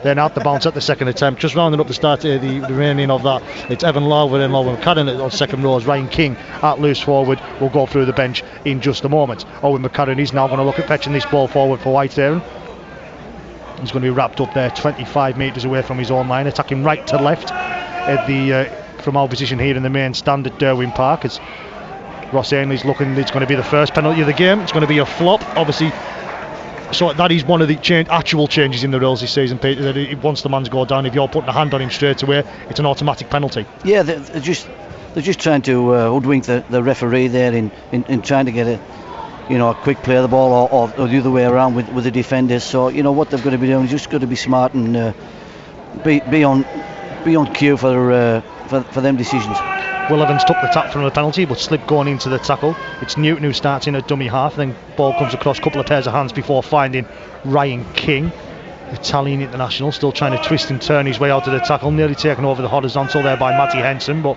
then out the bounce at the second attempt. Just rounding up the start, the remaining of that, it's Evan Lowell and Owen McCarron on second rows. Ryan King at loose forward will go through the bench in just a moment. Owen McCarron is now going to look at fetching this ball forward for Whitehaven. He's going to be wrapped up there 25 metres away from his own line, attacking right to left at the from our position here in the main stand at Derwin Park. As Ross Ainley's looking, it's going to be the first penalty of the game. It's going to be a flop, obviously. So that is one of the actual changes in the rules this season, Peter, that once the man's go down, if you're putting a hand on him straight away, it's an automatic penalty. Yeah, they're just trying to hoodwink the referee there in trying to get a quick play of the ball or the other way around with the defenders. So what they've got to be doing is just got to be smart and be on cue for them decisions. Will Evans took the tap from the penalty but slipped going into the tackle. It's Newton who starts in at dummy half, then ball comes across a couple of pairs of hands before finding Ryan King, Italian international, still trying to twist and turn his way out of the tackle, nearly taken over the horizontal there by Matty Henson, but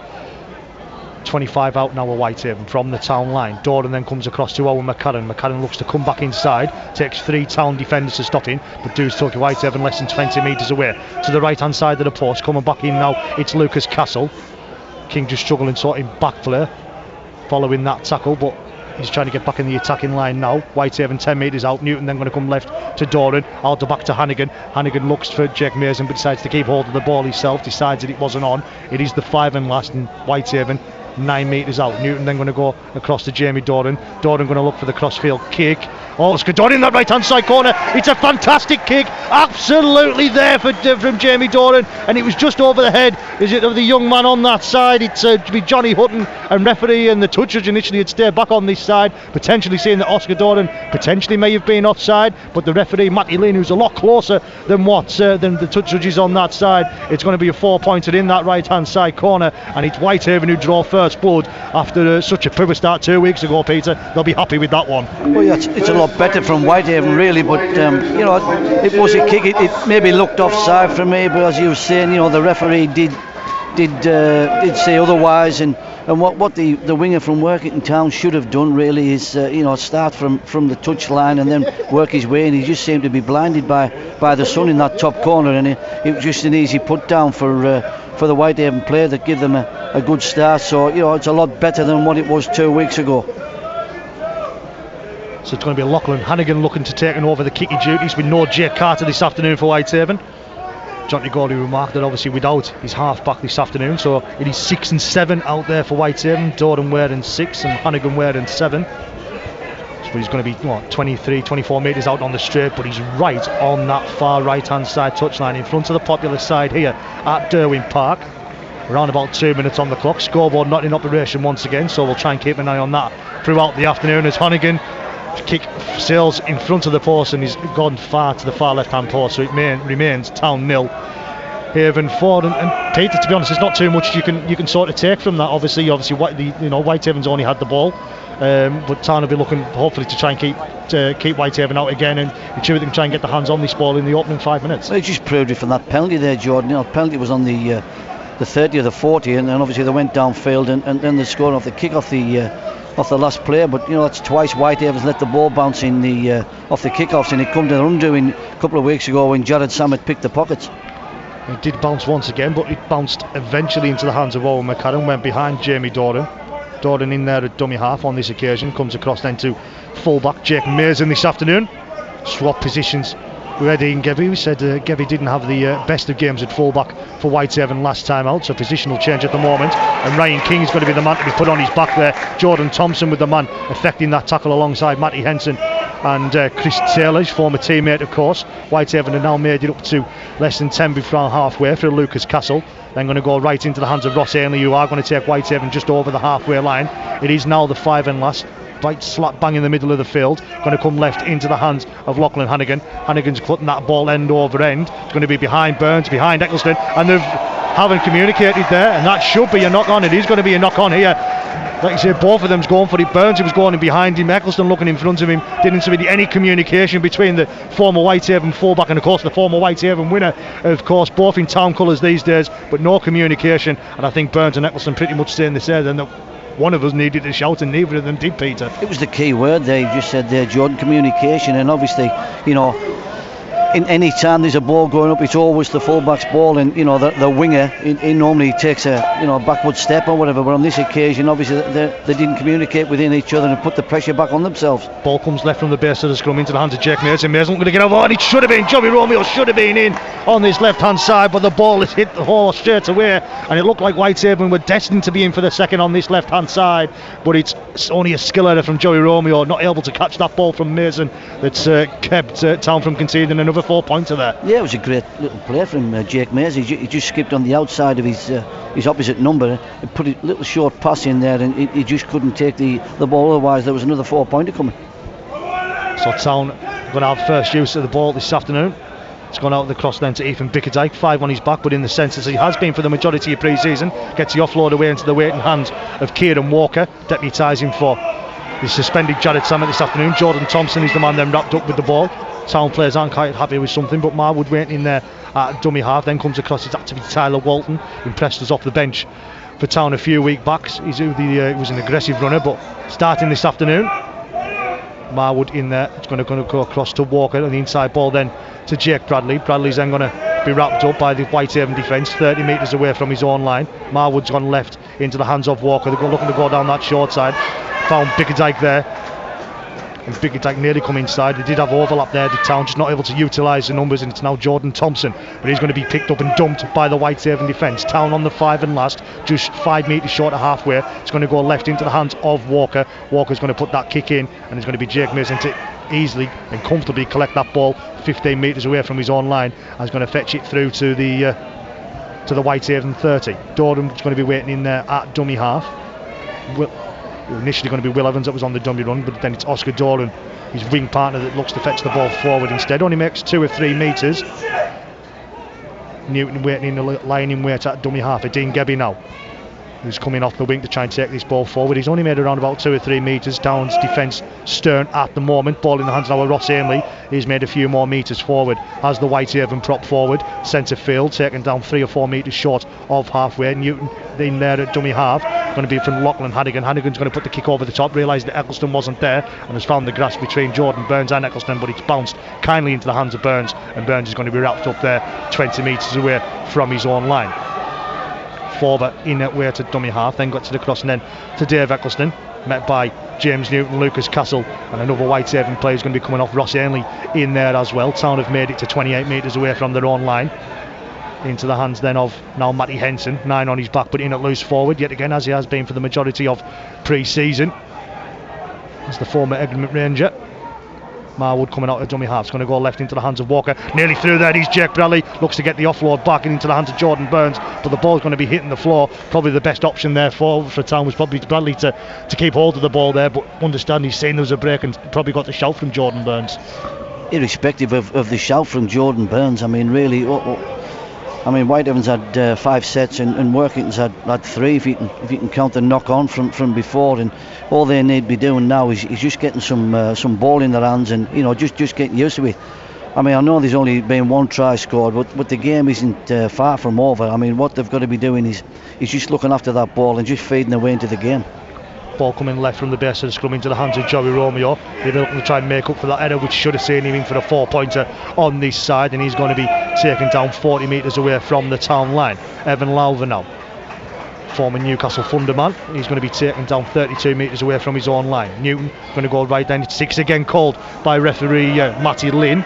25 out now at Whitehaven from the town line. Doran then comes across to Owen McCarron. McCarron looks to come back inside, takes 3 town defenders to stop him, but does took Whitehaven less than 20 metres away. To the right hand side of the post, coming back in now, it's Lucas Castle. King just struggling sorting back play following that tackle, but he's trying to get back in the attacking line now. Whitehaven 10 metres out. Newton then going to come left to Doran, out the back to Hannigan. Hannigan looks for Jake Mason but decides to keep hold of the ball himself, decides that it wasn't on. It is the 5 and last, and Whitehaven 9 metres out. Newton then going to go across to Jamie Doran. Doran going to look for the crossfield kick. Oh, it's Doran in that right hand side corner. It's a fantastic kick, absolutely there from Jamie Doran, and it was just over the head of the young man on that side. It's to be Johnny Hutton and referee and the touch judge initially had stayed back on this side, potentially saying that Oscar Doran potentially may have been offside, but the referee Matty Lynn, who's a lot closer than the touch judges on that side, it's going to be a 4-pointer in that right hand side corner, and it's Whitehaven who draw first blood after such a poor start 2 weeks ago, Peter. They'll be happy with that one. Well, yeah, it's a lot better from Whitehaven really, but it was a kick. It maybe looked offside for me, but as you were saying, the referee did say otherwise, and what the winger from Workington Town should have done really is start from the touch line and then work his way, and he just seemed to be blinded by the sun in that top corner, and it was just an easy put down for the Whitehaven player that give them a good start. So it's a lot better than what it was 2 weeks ago. So it's going to be Lachlan Hannigan looking to take over the kicking duties with no Jake Carter this afternoon for Whitehaven. John Gawley remarked that obviously without his half back this afternoon, so it is 6 and 7 out there for Whitehaven. Doran wearing 6 and Hannigan wearing 7. So he's going to be 23, 24 metres out on the straight, but he's right on that far right hand side touchline in front of the popular side here at Derwin Park. Around about 2 minutes on the clock. Scoreboard not in operation once again, so we'll try and keep an eye on that throughout the afternoon as Hannigan kick sails in front of the post and he's gone far to the far left hand post, so it remains Town 0, Haven 4. And Peter, to be honest, there's not too much you can sort of take from that. Obviously Whitehaven's only had the ball, but Town will be looking hopefully to try and keep Whitehaven out again and ensure they can try and get the hands on this ball in the opening 5 minutes. They just proved it from that penalty there, Jordan. The penalty was on the 30 or the 40, and obviously they went downfield and then they scored off the kick off the last player, but that's twice Whitehaven's let the ball bounce in off the kickoffs, and it come to the undoing a couple of weeks ago when Jared Samet picked the pockets. It did bounce once again, but it bounced eventually into the hands of Owen McCarron, went behind Jamie Doran. Doran in there at dummy half on this occasion, comes across then to fullback Jake Mason this afternoon. Swap positions with Eddie and Gevy. We said Gevy didn't have the best of games at fullback for Whitehaven last time out, so positional change at the moment, and Ryan King is going to be the man to be put on his back there. Jordan Thompson with the man effecting that tackle alongside Matty Henson and Chris Taylor, his former teammate of course. Whitehaven have now made it up to less than 10 before halfway for Lucas Castle, then going to go right into the hands of Ross Ainley, who are going to take Whitehaven just over the halfway line. It is now the 5 and last, right slap bang in the middle of the field, going to come left into the hands of Lachlan Hannigan. Hannigan's putting that ball end over end. It's going to be behind Burns, behind Eccleston, and they've haven't communicated there, and that should be a knock on. It is going to be a knock on here. Like you say, both of them's going for it. Burns was going in behind him, Eccleston looking in front of him. Didn't seem to be any communication between the former Whitehaven fullback and of course the former Whitehaven winner, of course, both in town colours these days, but no communication. And I think Burns and Eccleston pretty much saying the same, then that one of us needed to shout and neither of them did, Peter. It was the key word there, you just said there, Jordan, communication. And obviously, in any time there's a ball going up, it's always the fullback's ball, and the winger he normally takes a backward step or whatever. But on this occasion, obviously they didn't communicate within each other and put the pressure back on themselves. Ball comes left from the base of the scrum into the hands of Jake Mason. Mason going to get over, and it should have been. Joey Romeo should have been in on this left hand side, but the ball has hit the hole straight away, and it looked like Whitehaven were destined to be in for the second on this left hand side, but it's only a skill error from Joey Romeo, not able to catch that ball from Mason that's kept Town from conceding another 4-pointer there. Yeah, it was a great little play from Jake Mason. He just skipped on the outside of his opposite number and put a little short pass in there, and he just couldn't take the ball, otherwise there was another 4-pointer coming. So Town going to have first use of the ball this afternoon. It's gone out of the cross then to Ethan Bickerdike, 5 on his back, but in the sense as he has been for the majority of pre-season. Gets the offload away into the waiting hands of Kieran Walker, deputising for the suspended Jared Samet this afternoon. Jordan Thompson is the man then wrapped up with the ball. Town players aren't quite happy with something, but Marwood waiting in there at dummy half, then comes across. It's had to be Tyler Walton, impressed us off the bench for Town a few weeks back. He was an aggressive runner, but starting this afternoon, Marwood in there. It's going to go across to Walker, and the inside ball then to Jake Bradley. Bradley's then going to be wrapped up by the Whitehaven defence 30 metres away from his own line. Marwood's gone left into the hands of Walker. They're looking to go down that short side. Found Bickerdike there, and Bickerdike nearly come inside. They did have overlap there. The Town just not able to utilise the numbers, and it's now Jordan Thompson, but he's going to be picked up and dumped by the Whitehaven defence. Town on the 5 and last, just 5 metres short of halfway. It's going to go left into the hands of Walker. Walker's going to put that kick in, and it's going to be Jake Mason to easily and comfortably collect that ball 15 metres away from his own line, and he's going to fetch it through to the Whitehaven 30. Doran's going to be waiting in there at dummy half. Initially going to be Will Evans that was on the dummy run, but then it's Oscar Doran, his wing partner, that looks to fetch the ball forward instead. Only makes 2 or 3 metres. Newton waiting in the line in wait at dummy half. Dean Gebby now, who's coming off the wing to try and take this ball forward. He's only made around about 2 or 3 metres. Town's defence stern at the moment. Ball in the hands now of Ross Ainley. He's made a few more metres forward as the Whitehaven prop forward. Centre field, taken down 3 or 4 metres short of halfway. Newton in there at dummy half. Going to be from Lachlan Hannigan. Hannigan's going to put the kick over the top, realised that Eccleston wasn't there, and has found the grass between Jordan Burns and Eccleston, but it's bounced kindly into the hands of Burns, and Burns is going to be wrapped up there 20 metres away from his own line. Forward in at way to dummy half, then got to the cross and then to Dave Eccleston, met by James Newton, Lucas Castle, and another Whitehaven player is going to be coming off. Ross Ainley in there as well. Town have made it to 28 metres away from their own line. Into the hands then of now Matty Henson, 9 on his back, but in at loose forward yet again, as he has been for the majority of pre-season. As the former Egremont Ranger. Marwood coming out of dummy half. It's going to go left into the hands of Walker. Nearly through there, he's Jake Bradley. Looks to get the offload back and into the hands of Jordan Burns, but the ball's going to be hitting the floor. Probably the best option there for Town was probably Bradley to keep hold of the ball there, but understand he's seen there was a break and probably got the shout from Jordan Burns. Irrespective of the shout from Jordan Burns, I mean, really, Whitehaven's had 5 sets and Workington's had 3 if you can count the knock on from before, and all they need to be doing now is just getting some ball in their hands and just getting used to it. I mean, I know there's only been 1 try scored, but the game isn't far from over. I mean, what they've got to be doing is just looking after that ball and just feeding their way into the game. Ball coming left from the base of the scrum into the hands of Joey Romeo. They're looking to try and make up for that error, which should have seen him in for a 4-pointer on this side, and he's going to be taken down 40 metres away from the Town line. Evan Lowther now, former Newcastle Thunder man, he's going to be taken down 32 metres away from his own line. Newton going to go right down. It's 6 again called by referee Matty Lynn.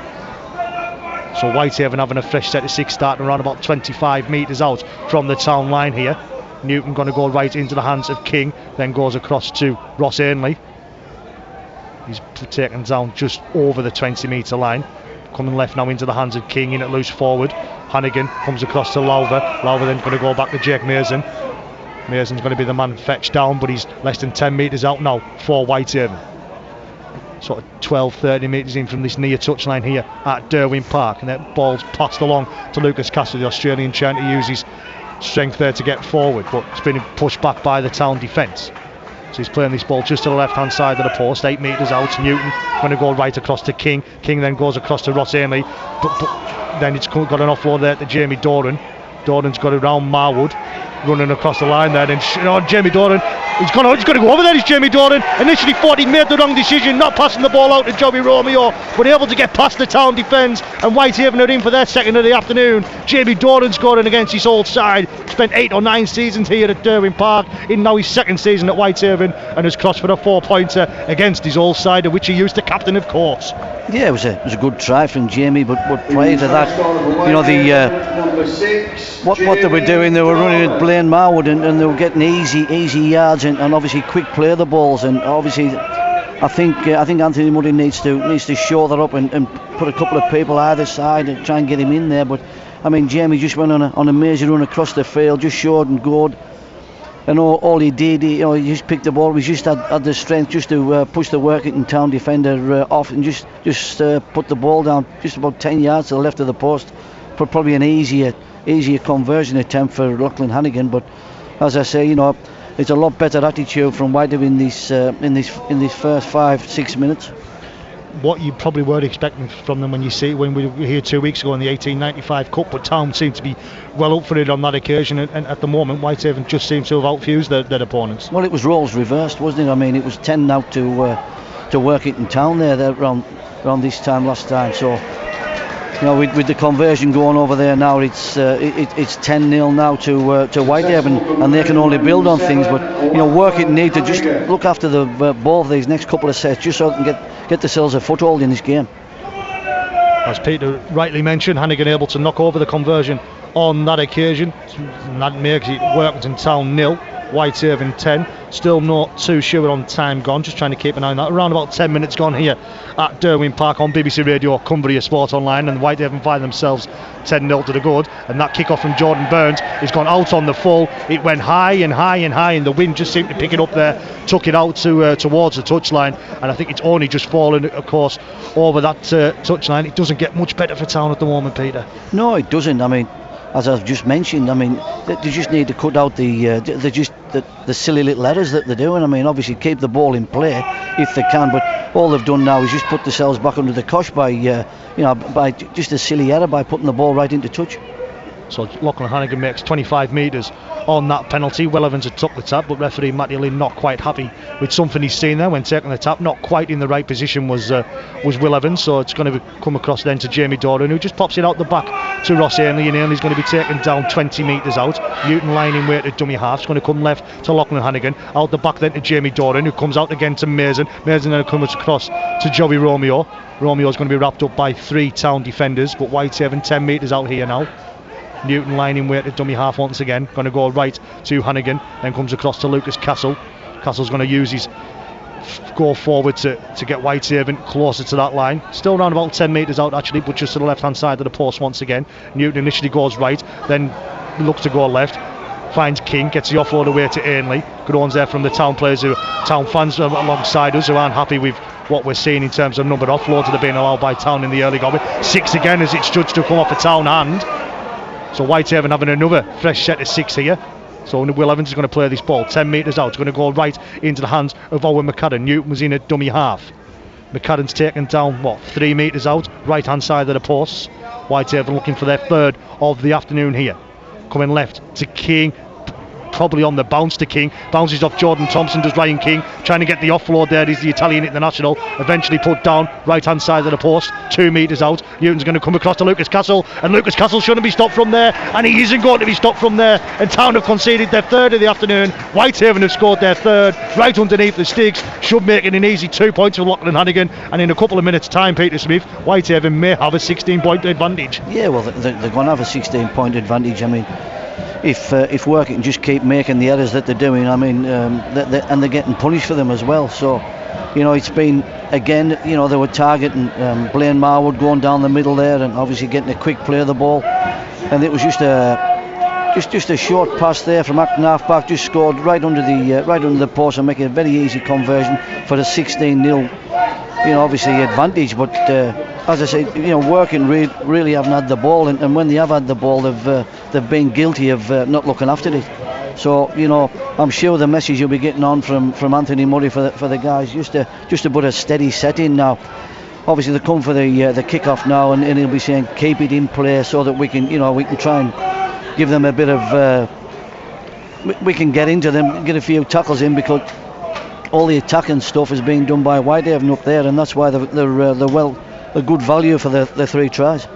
So Whitehaven having a fresh set of 6 starting around about 25 metres out from the Town line here. Newton going to go right into the hands of King, then goes across to Ross Ainley. He's taken down just over the 20 metre line. Coming left now into the hands of King, in at loose forward. Hannigan comes across to Lowther. Lowther then going to go back to Jake Mason. Mason's going to be the man fetched down, but he's less than 10 metres out now for Whitehaven. Sort of 12-30 metres in from this near touchline here at Derwent Park, and that ball's passed along to Lucas Castle, the Australian, trying to use his strength there to get forward, but it's been pushed back by the Town defence. So he's playing this ball just to the left hand side of the post, 8 metres out. Newton going to go right across to King. King then goes across to Ross Ainley, but then it's got an offload there to Jamie Doran. Doran's got around Marwood. running across the line there. And Jamie Doran, he's going to go over there. It's Jamie Doran. Initially thought he made the wrong decision, not passing the ball out to Joey Romeo, but able to get past the Town defence. And Whitehaven are in for their second of the afternoon. Jamie Doran scoring against his old side. Spent 8 or 9 seasons here at Derwent Park. In now his second season at Whitehaven, and has crossed for a 4-pointer against his old side, of which he used to captain, of course. Yeah, it was a good try from Jamie, but prior to that, what they were doing, they were running at Blaine Marwood, and they were getting easy yards, and obviously quick play the balls, and obviously I think Anthony Muddy needs to shore that up and put a couple of people either side and try and get him in there. But I mean, Jamie just went on a major run across the field, just showed and good. And all he did, he just picked the ball. He just had the strength just to push the Workington Town defender off and just put the ball down just about 10 yards to the left of the post for probably an easier conversion attempt for Lachlan Hannigan. But as I say, it's a lot better attitude from Whitehaven in these first 5-6 minutes. What you probably weren't expecting from them when we were here 2 weeks ago in the 1895 Cup, but Town seemed to be well up for it on that occasion, and at the moment Whitehaven just seems to have outfused their opponents. Well, it was roles reversed, wasn't it? I mean, it was 10 now to Workington Town there around this time last time. So with the conversion going over there now, it's 10-0 now to Whitehaven, and they can only build on things. But Workington need to just look after the ball for these next couple of sets, just so they can get themselves a foothold in this game. As Peter rightly mentioned, Hannigan able to knock over the conversion on that occasion, and that makes it Workington Town 0, Whitehaven 10. Still not too sure on time gone, just trying to keep an eye on that. Around about 10 minutes gone here at Derwent Park on BBC Radio, Cumbria Sport Online, and Whitehaven find themselves 10-0 to the good. And that kick-off from Jordan Burns has gone out on the full. It went high and high and high, and the wind just seemed to pick it up there, took it out towards the touchline, and I think it's only just fallen, of course, over that touchline. It doesn't get much better for Town at the moment, Peter. No, it doesn't. I mean, as I've just mentioned, they just need to cut out the silly little errors that they're doing. I mean, obviously keep the ball in play if they can, but all they've done now is just put themselves back under the cosh by just a silly error by putting the ball right into touch. So Lachlan Hannigan makes 25 metres on that penalty. Will Evans had took the tap, but referee Matty Lynn not quite happy with something he's seen there when taking the tap. Not quite in the right position was Will Evans, so it's going to come across then to Jamie Doran, who just pops it out the back to Ross Ainley, and Ainley's going to be taken down 20 metres out. Newton lining weight at dummy half. It's going to come left to Lachlan Hannigan. Out the back then to Jamie Doran, who comes out again to Mason. Mason then comes across to Joey Romeo. Romeo's going to be wrapped up by 3 Town defenders, but Whitehaven 10 metres out here now. Newton lining weight at dummy half once again, going to go right to Hannigan, then comes across to Lucas Castle. Castle's going to use his go forward to get Whitehaven closer to that line. Still around about 10 metres out actually, but just to the left hand side of the post once again. Newton initially goes right, then looks to go left, finds King, gets the offload away to Ainley. Good ones there from the Town players, Town fans alongside us, who aren't happy with what we're seeing in terms of number of offloads that are being allowed by Town in the early going. 6 again as it's judged to come off a Town hand. So Whitehaven having another fresh set of 6 here. So Will Evans is going to play this ball 10 metres out. It's going to go right into the hands of Owen McCadden. Newton was in at dummy half. McCadden's taken down 3 metres out, right hand side of the posts. Whitehaven looking for their third of the afternoon here. Coming left to King, probably on the bounce to King. Bounces off Jordan Thompson, does Ryan King. Trying to get the offload there is the Italian international. Eventually put down right hand side of the post, 2 metres out. Newton's going to come across to Lucas Castle, and Lucas Castle shouldn't be stopped from there, and he isn't going to be stopped from there. And Town have conceded their third of the afternoon. Whitehaven have scored their third right underneath the sticks. Should make it an easy 2 points for Lachlan Hannigan, and in a couple of minutes time, Peter Smith, Whitehaven may have a 16-point advantage. Yeah, well, they're going to have a 16-point advantage. I mean, if Workington just keep making the errors that they're doing, I mean, and they're getting punished for them as well. So, it's been, again, they were targeting Blaine Marwood going down the middle there, and obviously getting a quick play of the ball, and it was just a short pass there from Acton half back, just scored right under the post and making a very easy conversion for the 16-0 obviously advantage. But as I say, Working really haven't had the ball, and when they have had the ball, they've been guilty of not looking after it. So I'm sure the message you'll be getting on from Anthony Murray for the guys just to put a steady set in now. Obviously they come for the kick-off now, and he'll be saying keep it in play so that we can try and give them a bit of we can get into them, get a few tackles in, because all the attacking stuff is being done by Whitehaven up there, and that's why they're good value for the 3 tries.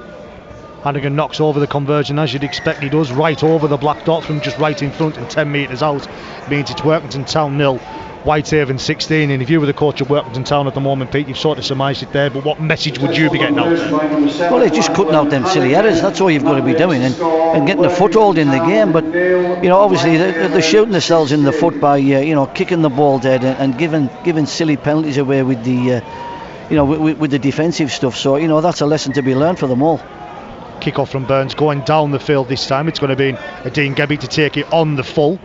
Hannigan knocks over the conversion, as you'd expect he does, right over the black dot from just right in front and 10 metres out. Means it's Workington Town 0, Whitehaven 16. And if you were the coach of Workington Town at the moment, Pete, you've sort of surmised it there, but what message would you be getting out? Well, it's just cutting out them silly errors. That's all you've got to be doing, and getting a foothold in the game. But obviously they're shooting themselves in the foot by kicking the ball dead and giving silly penalties away with the with the defensive stuff. So that's a lesson to be learned for them all. Kick-off from Burns going down the field this time. It's going to be a Dean Gebby to take it on the full.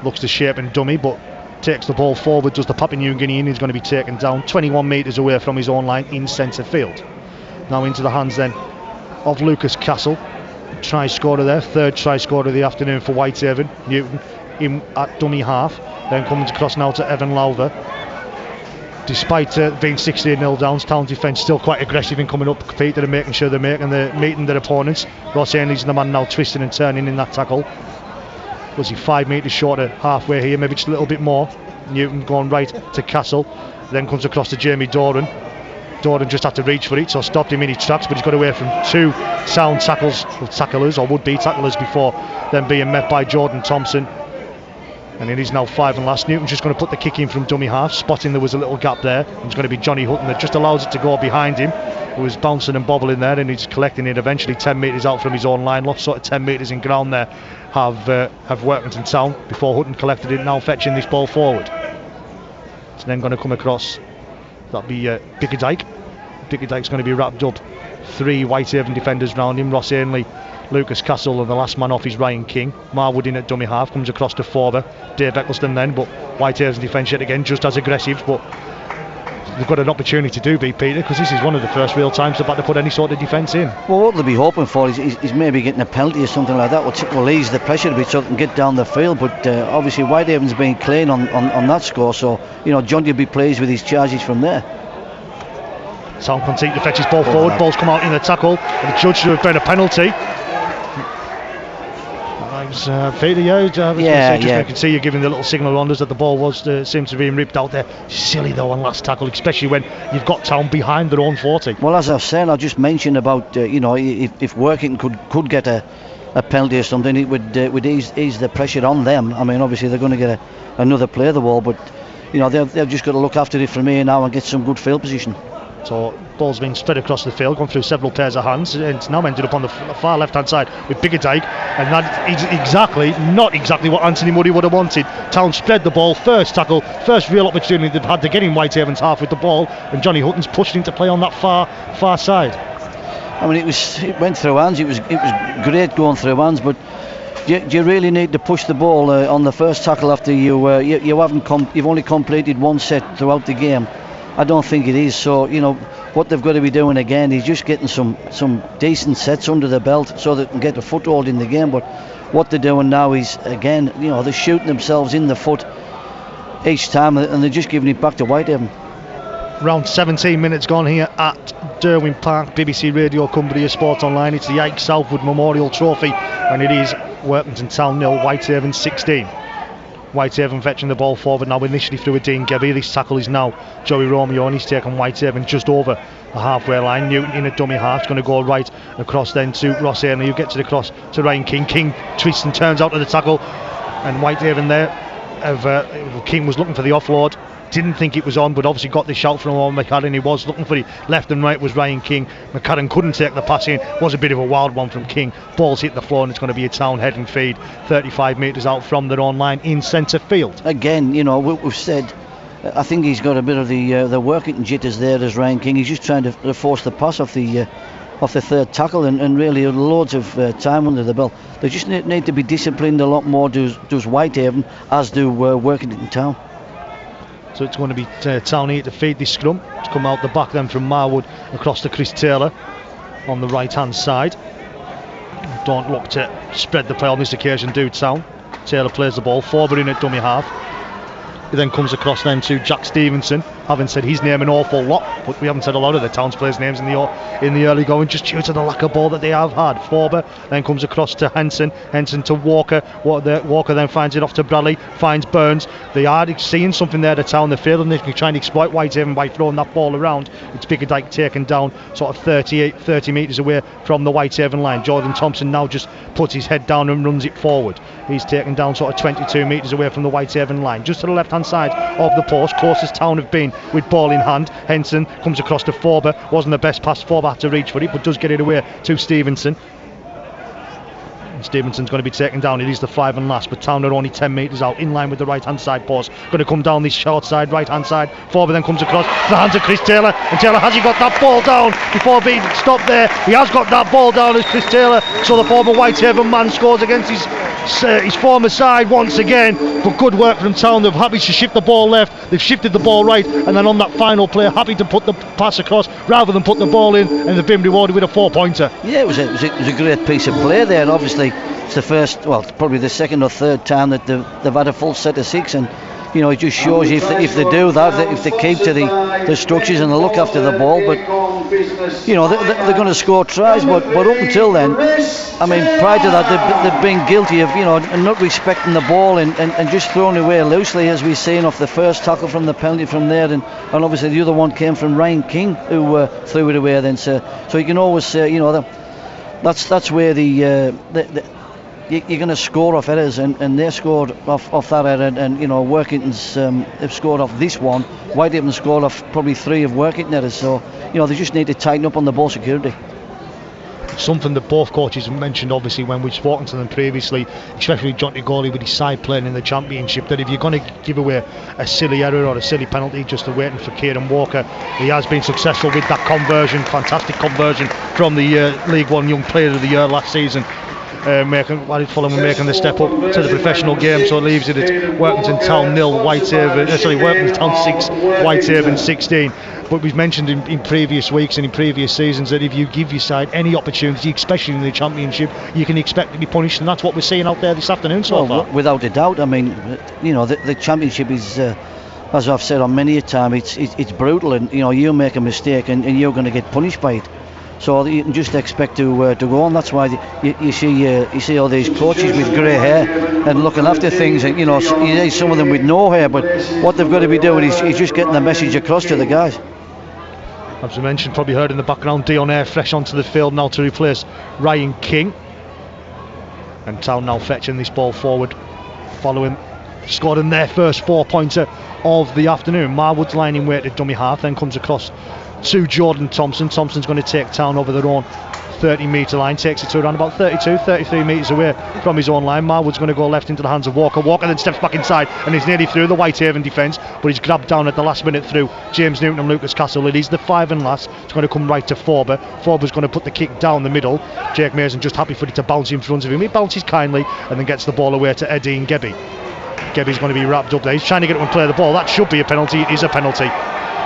Looks to shape and dummy, but takes the ball forward, does the Papua New Guinean. He's going to be taken down 21 metres away from his own line in centre field. Now into the hands then of Lucas Castle. Try scorer there, 3rd try scorer of the afternoon for Whitehaven. Newton in at dummy half, then comes across now to Evan Lowther. Despite being 16-0 down, Town defence still quite aggressive in coming up, Peter, and making sure they're meeting their opponents. Ross Ainley's the man now twisting and turning in that tackle. Was he 5 metres short of halfway here, maybe just a little bit more. Newton going right to Castle, then comes across to Jamie Doran. Doran just had to reach for it, so stopped him in his tracks, but he's got away from 2 sound tacklers, or would-be tacklers, before then being met by Jordan Thompson. And it is now 5 and last. Newton's just going to put the kick in from dummy half, spotting there was a little gap there. It's going to be Johnny Hutton that just allows it to go behind him, who was bouncing and bobbling there, and he's collecting it eventually 10 metres out from his own line. Lost sort of 10 metres in ground there have Workington Town before Hutton collected it, now fetching this ball forward. It's then going to come across, that'll be Bickerdike. Bickerdike's going to be wrapped up. 3 Whitehaven defenders round him, Ross Ainley, Lucas Castle, and the last man off is Ryan King. Marwood in at dummy half, comes across to Forber. Dave Eccleston then, but Whitehaven's defence yet again just as aggressive, but they've got an opportunity to do beat Peter, because this is one of the first real times they're about to put any sort of defence in. Well, what they'll be hoping for is maybe getting a penalty or something like that will ease the pressure a bit so they can get down the field, but obviously Whitehaven's been clean on that score, so John will be pleased with his charges from there. Sound continue to fetch his ball forward, ball's come out in the tackle, and the judge should have been a penalty. Peter, you can see you giving the little signal on us that the ball seems to be ripped out there. Silly though on last tackle, especially when you've got Town behind their own 40. Well, as I was saying, I just mentioned about if Workington could get a penalty or something, it would ease the pressure on them. I mean, obviously they're going to get another play of the ball, but they've just got to look after it from here now and get some good field position. So ball's been spread across the field, gone through several pairs of hands, and it's now ended up on the far left hand side with Bickerdike, and that is not exactly what Anthony Murray would have wanted. Town spread the ball, first tackle, first real opportunity they've had to get in Whitehaven's half with the ball, and Johnny Hutton's pushed into play on that far side. I mean, it went through hands. It was great going through hands, but do you really need to push the ball on the first tackle after you've only completed 1 set throughout the game? I don't think it is. So what they've got to be doing again is just getting some decent sets under the belt so they can get a foothold in the game. But what they're doing now is, again, they're shooting themselves in the foot each time, and they're just giving it back to Whitehaven. Around 17 minutes gone here at Derwin Park, BBC Radio Cumbria Sport Online. It's the Ike Southward Memorial Trophy, and it is Workington Town 0, Whitehaven 16. Whitehaven fetching the ball forward now, initially through a Dean Gebby. This tackle is now Joey Romeo, and he's taken Whitehaven just over the halfway line. Newton in a dummy half, going to go right across then to Ross Ainley, who gets it across to Ryan King. King twists and turns out of the tackle, and Whitehaven there, King was looking for the offload. Didn't think it was on, but obviously got the shout from Owen McCarran. He was looking for it left and right, was Ryan King. McCarran couldn't take the pass in. Was a bit of a wild one from King. Ball's hit the floor, and it's going to be a Town head and feed 35 metres out from their own line in centre field. Again, we've said, I think he's got a bit of the Workington jitters there as Ryan King. He's just trying to force the pass off the third tackle, and really loads of time under the belt. They just need to be disciplined a lot more, does Whitehaven, as do Workington Town. So it's going to be Town here to feed this scrum. It's come out the back then from Marwood across to Chris Taylor on the right hand side. Don't look to spread the play on this occasion, do Town. Taylor plays the ball, Forber in at dummy half. He then comes across then to Jack Stevenson. Haven't said his name an awful lot, but we haven't said a lot of the Towns players' names in the early going, just due to the lack of ball that they have had. Forber then comes across to Henson to Walker. Walker then finds it off to Bradley, finds Burns. They are seeing something there at Town. They're feeling they can try and exploit Whitehaven by throwing that ball around. It's Bickerdike taken down sort of 30 metres away from the Whitehaven line. Jordan Thompson now just puts his head down and runs it forward. He's taken down sort of 22 metres away from the Whitehaven line, just to the left hand side of the post, closest Town have been with ball in hand. Henson comes across to Forber. Wasn't the best pass. Forber had to reach for it, but does get it away to Stevenson. Stevenson's going to be taken down. It is the 5 and last, but Town are only 10 metres out, in line with the right hand side post. Going to come down this short side, right hand side. Forber then comes across to the hands of Chris Taylor, and Taylor, has he got that ball down before being stopped there? He has got that ball down as Chris Taylor, so the former Whitehaven man scores against his former side once again. But good work from Town. They're happy to shift the ball left, they've shifted the ball right, and then on that final play happy to put the pass across rather than put the ball in, and they've been rewarded with a 4-pointer. Yeah, it was a great piece of play there. Obviously it's the first, well, probably the second or third time that they've had a full set of 6, and you know, it just shows you if they do that, if they keep to the structures and they look after the ball. But you know, they're going to score tries, but up until then, I mean, prior to that, they've been guilty of, you know, not respecting the ball and just throwing it away loosely, as we've seen off the first tackle from the penalty from there, and obviously the other one came from Ryan King, who threw it away then. So you can always say, you know, that's where you're going to score off errors, and they scored off that error, and you know, Workington's they've scored off this one. Whitehaven scored off probably 3 of Workington errors, so you know, they just need to tighten up on the ball security. Something that both coaches have mentioned, obviously, when we've spoken to them previously, especially John Tigoli with his side playing in the Championship, that if you're going to give away a silly error or a silly penalty just to waiting for Kieran Walker, he has been successful with that conversion, fantastic conversion from the League One Young Player of the Year last season. Making the step up to the professional game, so it leaves it at Workington Town 0, Workington Town 6, Whitehaven 16. But we've mentioned in previous weeks and in previous seasons that if you give your side any opportunity, especially in the Championship, you can expect to be punished, and that's what we're seeing out there this afternoon so far. Without a doubt. I mean, you know, the Championship is, as I've said on many a time, it's brutal, and you know, you make a mistake and you're going to get punished by it. So you can just expect to go on. That's why you see all these coaches with grey hair and looking after things, and you know, you see some of them with no hair. But what they've got to be doing is just getting the message across to the guys. As we mentioned, probably heard in the background, Dion Eyre fresh onto the field now to replace Ryan King. And Town now fetching this ball forward, following scoring their first 4-pointer of the afternoon. Marwood's lining weight at dummy half, then comes across to Jordan Thompson. Thompson's going to take Town over their own 30-metre line, takes it to around about 33 metres away from his own line. Marwood's going to go left into the hands of Walker. Walker then steps back inside and is nearly through the Whitehaven defence, but he's grabbed down at the last minute through James Newton and Lucas Castle. It is the 5 and last. It's going to come right to Forber. Forber's going to put the kick down the middle. Jake Mason just happy for it to bounce in front of him. He bounces kindly and then gets the ball away to Eddie and Gebby. Gebby's going to be wrapped up there. He's trying to get up and play the ball. That should be a penalty. It is a penalty.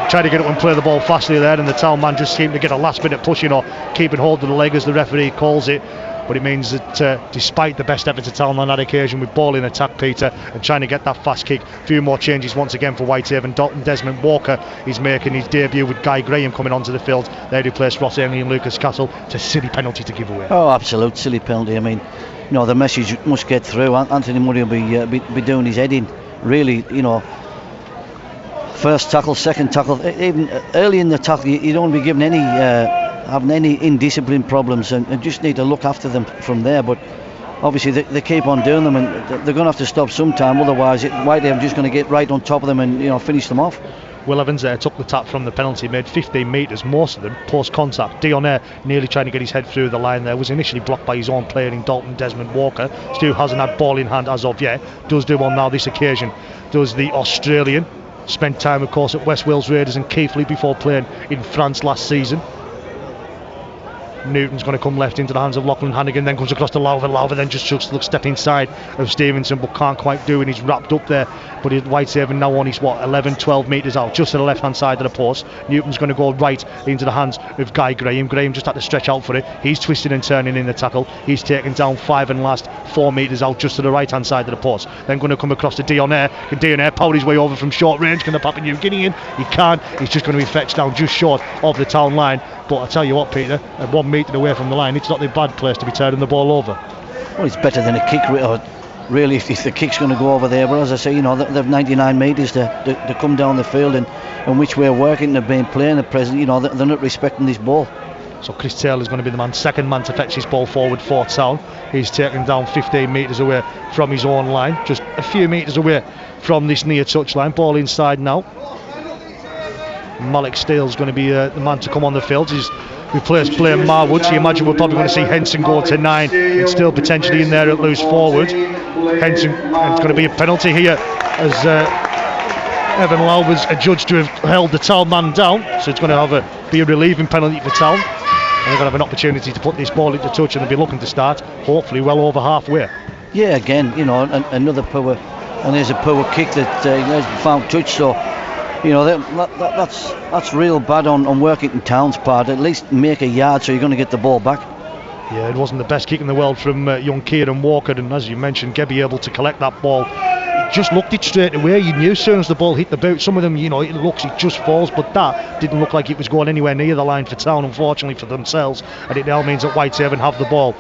Trying to get up and play the ball fastly there, and the Town man just seemed to get a last minute pushing or keeping hold of the leg as the referee calls it. But it means that despite the best efforts of Town on that occasion with ball in attack, Peter, and trying to get that fast kick, a few more changes once again for Whitehaven. Dalton Desmond Walker is making his debut with Guy Graham coming onto the field. They replace Ross Ainley and Lucas Castle. It's a silly penalty to give away. Oh, absolute silly penalty. I mean, you know, the message must get through. Anthony Murray will be doing his head in, really, you know. First tackle, second tackle, even early in the tackle, you don't be given any having any indiscipline problems, and just need to look after them from there. But obviously they keep on doing them, and they're going to have to stop sometime. Otherwise, Whitehaven just going to get right on top of them and, you know, finish them off. Will Evans there took the tap from the penalty, made 15 metres, most of them post contact. Dion Eyre nearly trying to get his head through the line there, was initially blocked by his own player in Dalton Desmond Walker. Stu hasn't had ball in hand as of yet, does do on now this occasion, does the Australian. Spent time, of course, at West Wales Raiders and Keighley before playing in France last season. Newton's going to come left into the hands of Lachlan Hannigan, then comes across to Lowther. Lowther then just looks step inside of Stevenson, but can't quite do it. He's wrapped up there, but Whitehaven now on his 11-12 metres out, just to the left hand side of the post. Newton's going to go right into the hands of Guy Graham. Graham just had to stretch out for it. He's twisting and turning in the tackle. He's taken down 5 and last 4 metres out, just to the right hand side of the post. Then going to come across to Dion Eyre. Can Dion Eyre power his way over from short range? Can the Papua New Guinean? He can't. He's just going to be fetched down just short of the town line. But I tell you what, Peter, at 1 metre away from the line, it's not the bad place to be turning the ball over. Well, it's better than a kick, really, if the kick's going to go over there. But as I say, they've 99 metres to come down the field, and which way Workington have been playing at present, they're not respecting this ball. So Chris Taylor's going to be the second man to fetch his ball forward for Town. He's taken down 15 metres away from his own line, just a few metres away from this near touchline. Ball inside now. Malik Steele's going to be the man to come on the field. He's replaced Blaine Marwood, so you imagine we're probably going to see Henson go to 9 and still potentially in there at loose forward. Henson, and it's going to be a penalty here as Evan Lau was adjudged to have held the Town man down, so it's going to be a relieving penalty for Town, and they're going to have an opportunity to put this ball into touch, and they'll be looking to start hopefully well over halfway. Yeah, again, another power, and there's a power kick that has found touch, so that's real bad on Workington Town's part. At least make a yard so you're going to get the ball back. Yeah, it wasn't the best kick in the world from young Kieran Walker, and as you mentioned, Gebby able to collect that ball. He just looked it straight away. You knew as soon as the ball hit the boot. Some of them, it just falls, but that didn't look like it was going anywhere near the line for Town, unfortunately for themselves, and it now means that Whitehaven have the ball.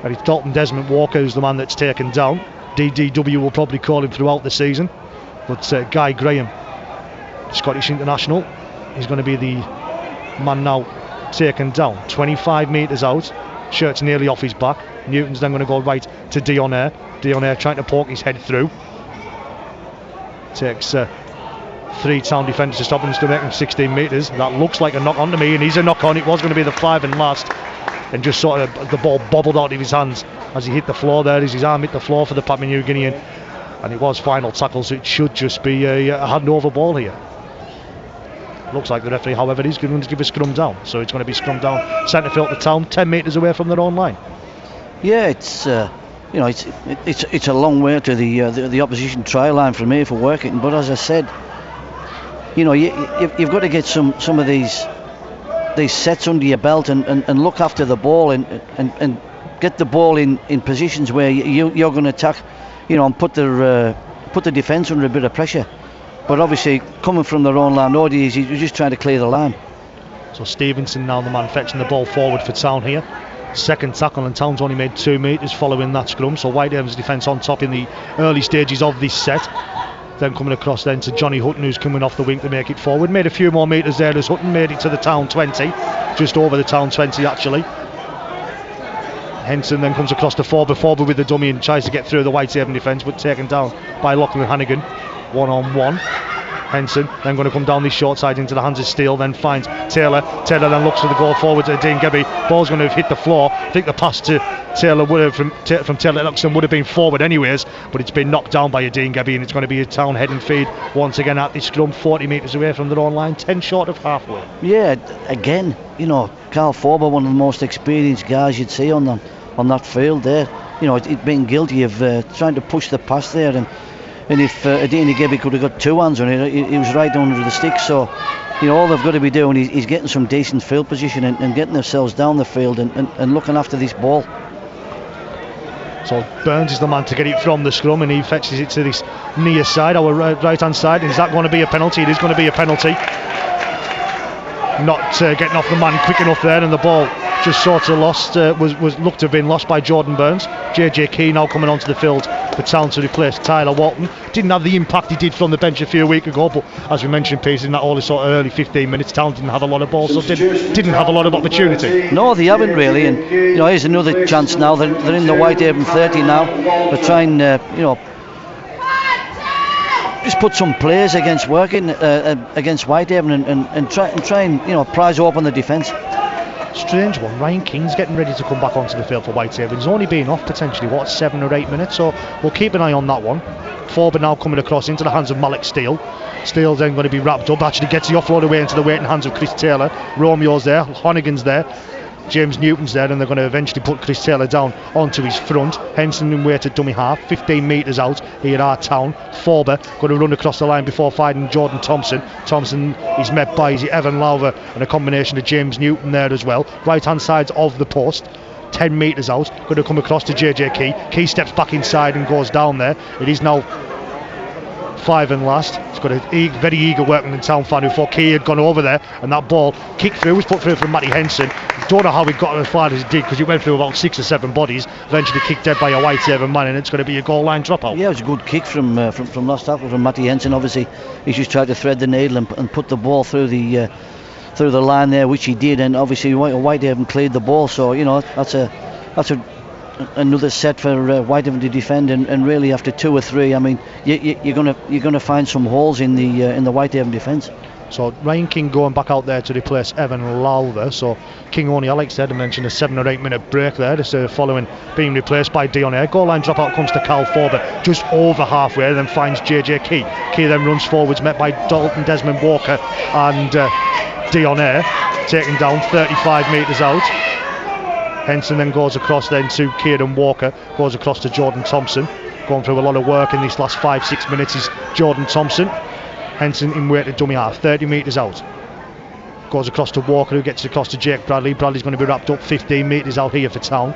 And it's Dalton Desmond Walker who's the man that's taken down. DDW will probably call him throughout the season, but Guy Graham, Scottish international, he's going to be the man now taken down. 25 metres out, shirt's nearly off his back. Newton's then going to go right to Dion Eyre. Dion Eyre trying to poke his head through. Takes 3 Town defenders to stop him, to make him 16 metres. That looks like a knock on to me, and he's a knock on. It was going to be the 5 and last, and just sort of the ball bobbled out of his hands as he hit the floor there, as his arm hit the floor for the Papua New Guinean, and it was final tackle, so it should just be a handover ball here. Looks like the referee, however, is going to give a scrum down, so it's going to be scrum down centre field to Town, 10 metres away from their own line. Yeah, it's a long way to the opposition try line from here for Workington, but as I said, you've got to get some of these sets under your belt and look after the ball and get the ball in positions where you're going to attack, and put the defence under a bit of pressure. But obviously, coming from their own line, ODs, you're just trying to clear the line. So Stevenson now the man fetching the ball forward for Town here. Second tackle, and Town's only made 2 metres following that scrum. So Whitehaven's defence on top in the early stages of this set. Then coming across then to Johnny Hutton, who's coming off the wing to make it forward. Made a few more metres there as Hutton made it to the Town 20. Just over the Town 20 actually. Henson then comes across to Forber with the dummy and tries to get through the Whitehaven defence, but taken down by Lachlan Hannigan. 1-on-1. Henson then going to come down this short side into the hands of Steele, then finds Taylor. Taylor then looks for the goal forward to Dean Gebby. Ball's going to have hit the floor. I think the pass to Taylor from Taylor Luxon would have been forward anyways, but it's been knocked down by Dean Gebby, and it's going to be a Town heading feed once again at this scrum, 40 metres away from their own line, 10 short of halfway. Yeah, again, Carl Forber, one of the most experienced guys you'd see on that field there. He'd been guilty of trying to push the pass there, and if Adini Gebby could have got 2 hands on it, he was right under the stick. So, all they've got to be doing is getting some decent field position and getting themselves down the field and looking after this ball. So Burns is the man to get it from the scrum, and he fetches it to this near side, our right hand side. Is that going to be a penalty? It is going to be a penalty. Not getting off the man quick enough there, and the ball just sort of lost, was looked to have been lost by Jordan Burns. JJ Key now coming onto the field for Town to replace Tyler Walton. Didn't have the impact he did from the bench a few weeks ago, but as we mentioned, Peter, in that all sort of early 15 minutes, Town didn't have a lot of balls, so didn't have a lot of opportunity. No, they haven't really, and here's another chance now. They're in the Whitehaven 30 now. They're trying, just put some players against Whitehaven and try and prise open the defence. Strange one. Ryan King's getting ready to come back onto the field for Whitehaven. He's only been off potentially 7 or 8 minutes, so we'll keep an eye on that one. Forber now coming across into the hands of Malik Steele. Steele's then going to be wrapped up, actually gets the offload away into the waiting hands of Chris Taylor. Romeo's there, Honnigan's there. James Newton's there, and they're going to eventually put Chris Taylor down onto his front. Henson in Weir to dummy half, 15 metres out here at Town. Forber going to run across the line before finding Jordan Thompson. Thompson is met by Evan Lowther and a combination of James Newton there as well. Right hand side of the post, 10 metres out, going to come across to JJ Key. Key steps back inside and goes down there. It is now 5 and last. It's got a very eager Workington Town fan who thought Key had gone over there, and that ball kicked through, was put through from Matty Henson. Don't know how he got as far as he did, because he went through about 6 or 7 bodies, eventually kicked dead by a Whitehaven man, and it's going to be a goal line dropout. Yeah, it was a good kick from last tackle from Matty Henson. Obviously he's just tried to thread the needle and put the ball through the line there, which he did, and obviously Whitehaven cleared the ball, so that's another set for Whitehaven to defend, and really after 2 or 3, I mean, you're gonna find some holes in the Whitehaven defence. So Ryan King going back out there to replace Evan Lowther. So King only, Alex said, mentioned a 7 or 8 minute break there, just following being replaced by Dion Eyre. Goal line dropout comes to Cal Forber just over halfway, then finds JJ Key. Key then runs forwards, met by Dalton Desmond Walker and Dion Eyre, taken down 35 metres out. Henson then goes across then to Kieran Walker, goes across to Jordan Thompson. Going through a lot of work in these last 5-6 minutes is Jordan Thompson. Henson in Weir to dummy half, 30 metres out. Goes across to Walker, who gets across to Jake Bradley. Bradley's going to be wrapped up 15 metres out here for Town.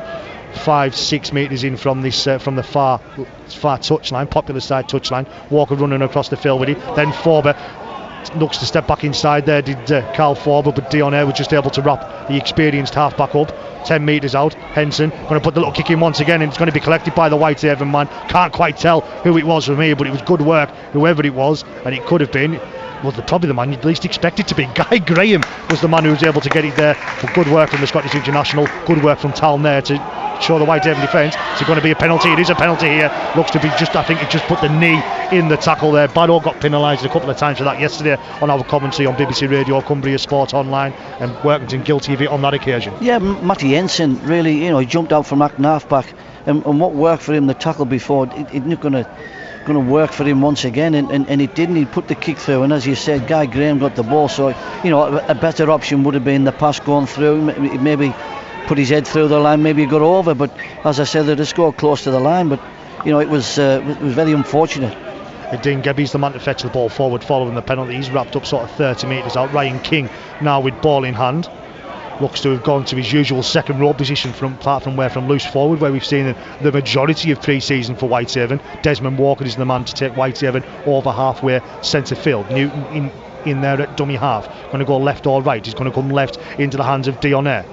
5-6 metres in from this from the far touchline, popular side touchline. Walker running across the field with it. Then Forber looks to step back inside there, did Carl Forber, but Dion Eyre was just able to wrap the experienced half-back up. 10 metres out, Henson going to put the little kick in once again, and it's going to be collected by the Whitehaven man. Can't quite tell who it was from here, but it was good work, whoever it was, and it could have been, well, probably the man you'd least expect it to be. Guy Graham was the man who was able to get it there. But good work from the Scottish International, good work from Town there to show the Whitehaven defence. Is it going to be a penalty? It is a penalty here. Looks to be just, I think it just put the knee in the tackle there. Barrow got penalised a couple of times for that yesterday on our commentary on BBC Radio, Cumbria Sport Online, and Workington guilty of it on that occasion. Yeah, Matty Henson really, he jumped out from acting half-back, and what worked for him the tackle before, it's not going to work for him once again, and it didn't. He put the kick through, and as you said, Guy Graham got the ball, so a better option would have been the pass going through, maybe put his head through the line, maybe he got over, but as I said, they just scored close to the line, but it was very unfortunate. Dean Gebby's the man to fetch the ball forward following the penalty. He's wrapped up sort of 30 metres out. Ryan King now with ball in hand looks to have gone to his usual second row position apart from loose forward, where we've seen the majority of pre-season for Whitehaven. Desmond Walker is the man to take Whitehaven over halfway centre field. Newton in there at dummy half, going to go left or right. He's going to come left into the hands of Dion Eyre,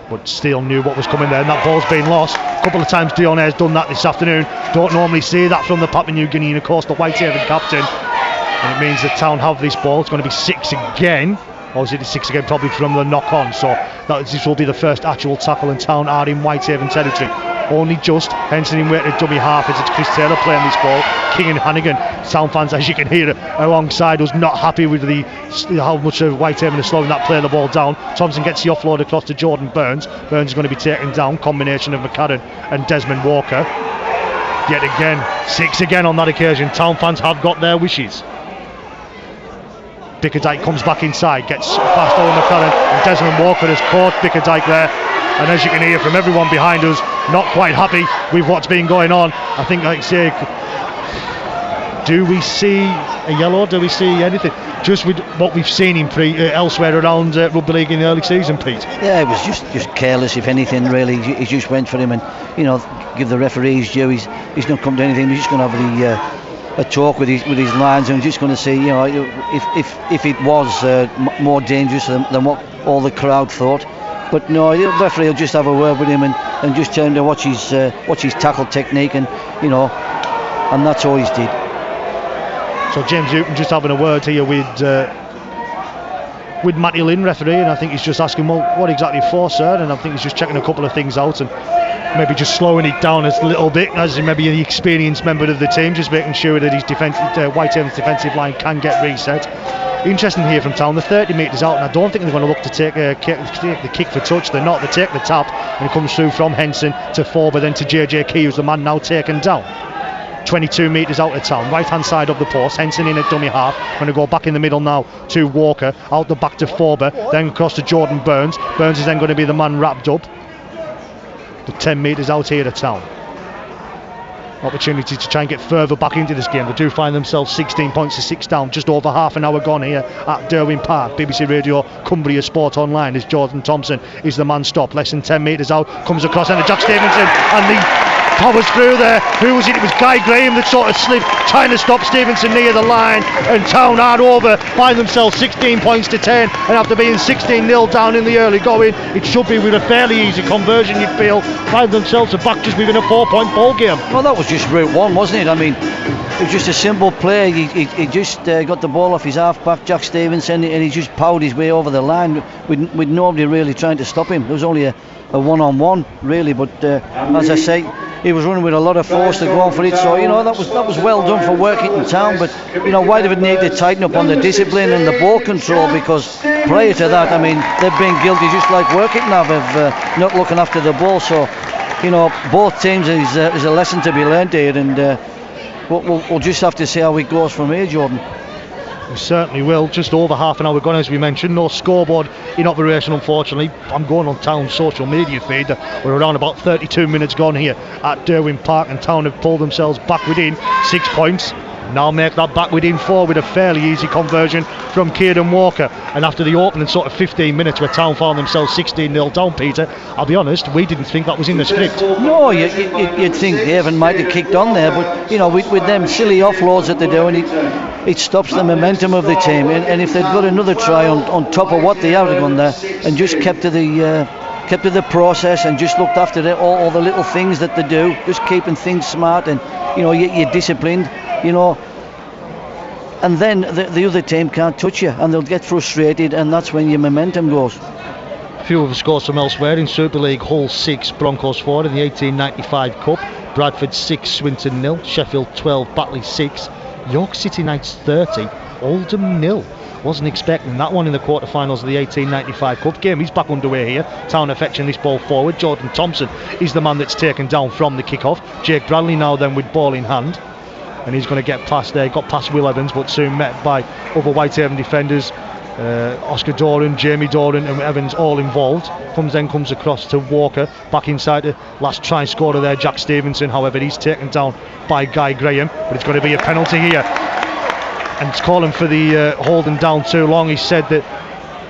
but Steele knew what was coming there, and that ball's been lost. A couple of times Dion Eyre's done that this afternoon. Don't normally see that from the Papua New Guinea, and of course the Whitehaven captain, and it means that Town have this ball. It's going to be 6 again, or is it 6 again, probably from the knock on, so this will be the first actual tackle, and Town are in Whitehaven territory. Only just. Henson in Weir to dummy half as it's Chris Taylor playing this ball. King and Hannigan, Town fans, as you can hear, alongside us, not happy with how much of Whitehaven is slowing that play the ball down. Thompson gets the offload across to Jordan Burns. Burns is going to be taken down. Combination of McCarran and Desmond Walker. Yet again, 6 again on that occasion. Town fans have got their wishes. Bickerdike comes back inside, gets past Owen McCarran, and Desmond Walker has caught Bickerdike there. And as you can hear from everyone behind us, not quite happy with what's been going on. I think, like I say, do we see a yellow? Do we see anything? Just with what we've seen in elsewhere around rugby league in the early season, Pete. Yeah, it was just careless, if anything, really. He just went for him, and give the referees due. He's not come to anything. He's just going to have a talk with his lines, and just going to see, if it was more dangerous than what all the crowd thought. But no, the referee will just have a word with him and just tell him to watch his tackle technique, and and that's all he's did. So James Newton just having a word here with Matty Lynn, referee, and I think he's just asking, well, what exactly for, sir? And I think he's just checking a couple of things out and maybe just slowing it down a little bit, as maybe the experienced member of the team, just making sure that his Whitehaven's defensive line can get reset. Interesting to hear from Town. They're 30 metres out, and I don't think they're going to look to take the kick for touch. They're not. They take the tap, and it comes through from Henson to Forber, then to JJ Key, who's the man now taken down. 22 metres out of town, right hand side of the post. Henson in at dummy half, going to go back in the middle now to Walker, out the back to Forber, then across to Jordan Burns. Burns is then going to be the man wrapped up. The 10 metres out here of town. Opportunity to try and get further back into this game. They do find themselves 16 points to 6 down, just over half an hour gone here at Derwent Park. BBC Radio Cumbria Sport Online as Jordan Thompson is the man stop, less than 10 metres out, comes across and Jack Stevenson, and the powers through there. Who was it? It was Guy Graham that sort of slipped, trying to stop Stevenson near the line, and Town hard over, find themselves 16 points to 10, and after being 16-0 down in the early going, it should be with a fairly easy conversion, you'd feel, find themselves back just within a 4-point ball game. Well, that was just route one, wasn't it? I mean, it was just a simple play. He just got the ball off his half-back, Jack Stevenson, and he just powered his way over the line with nobody really trying to stop him. There was only a one-on-one really, but as I say, he was running with a lot of force to go on for it, so that was well done for Workington Town. But why they would need to tighten up on the discipline and the ball control, because prior to that, I mean, they've been guilty just like Workington have of not looking after the ball. So both teams is a lesson to be learned here, and we'll just have to see how it goes from here, Jordan. We certainly will. Just over half an hour gone, as we mentioned. No scoreboard in operation, unfortunately. I'm going on Town's social media feed. We're around about 32 minutes gone here at Derwent Park, and Town have pulled themselves back within 6 points. Now make that back within 4 with a fairly easy conversion from Kieran Walker. And after the opening sort of 15 minutes where Town found themselves 16-0 down, Peter, I'll be honest, we didn't think that was in the script. No, you'd think Haven might have kicked on there, but with them silly offloads that they're doing, it stops the momentum of the team. And if they'd got another try on top of what they have done there, and just kept to the process and just looked after all the little things that they do, just keeping things smart, and you're disciplined, and then the other team can't touch you, and they'll get frustrated, and that's when your momentum goes. A few of the scores from elsewhere in Super League: Hull 6, Broncos 4 in the 1895 Cup, Bradford 6, Swinton 0, Sheffield 12, Batley 6, York City Knights 30, Oldham 0. Wasn't expecting that one in the quarterfinals of the 1895 Cup game. He's back underway here. Town are fetching this ball forward. Jordan Thompson is the man that's taken down from the kickoff. Jake Bradley now then with ball in hand, and he's going to get past there. Got past Will Evans, but soon met by other Whitehaven defenders. Oscar Doran, Jamie Doran and Evans all involved. Comes across to Walker, back inside the last try scorer there, Jack Stevenson. However, he's taken down by Guy Graham, but it's going to be a penalty here, and it's calling for the holding down too long. He said that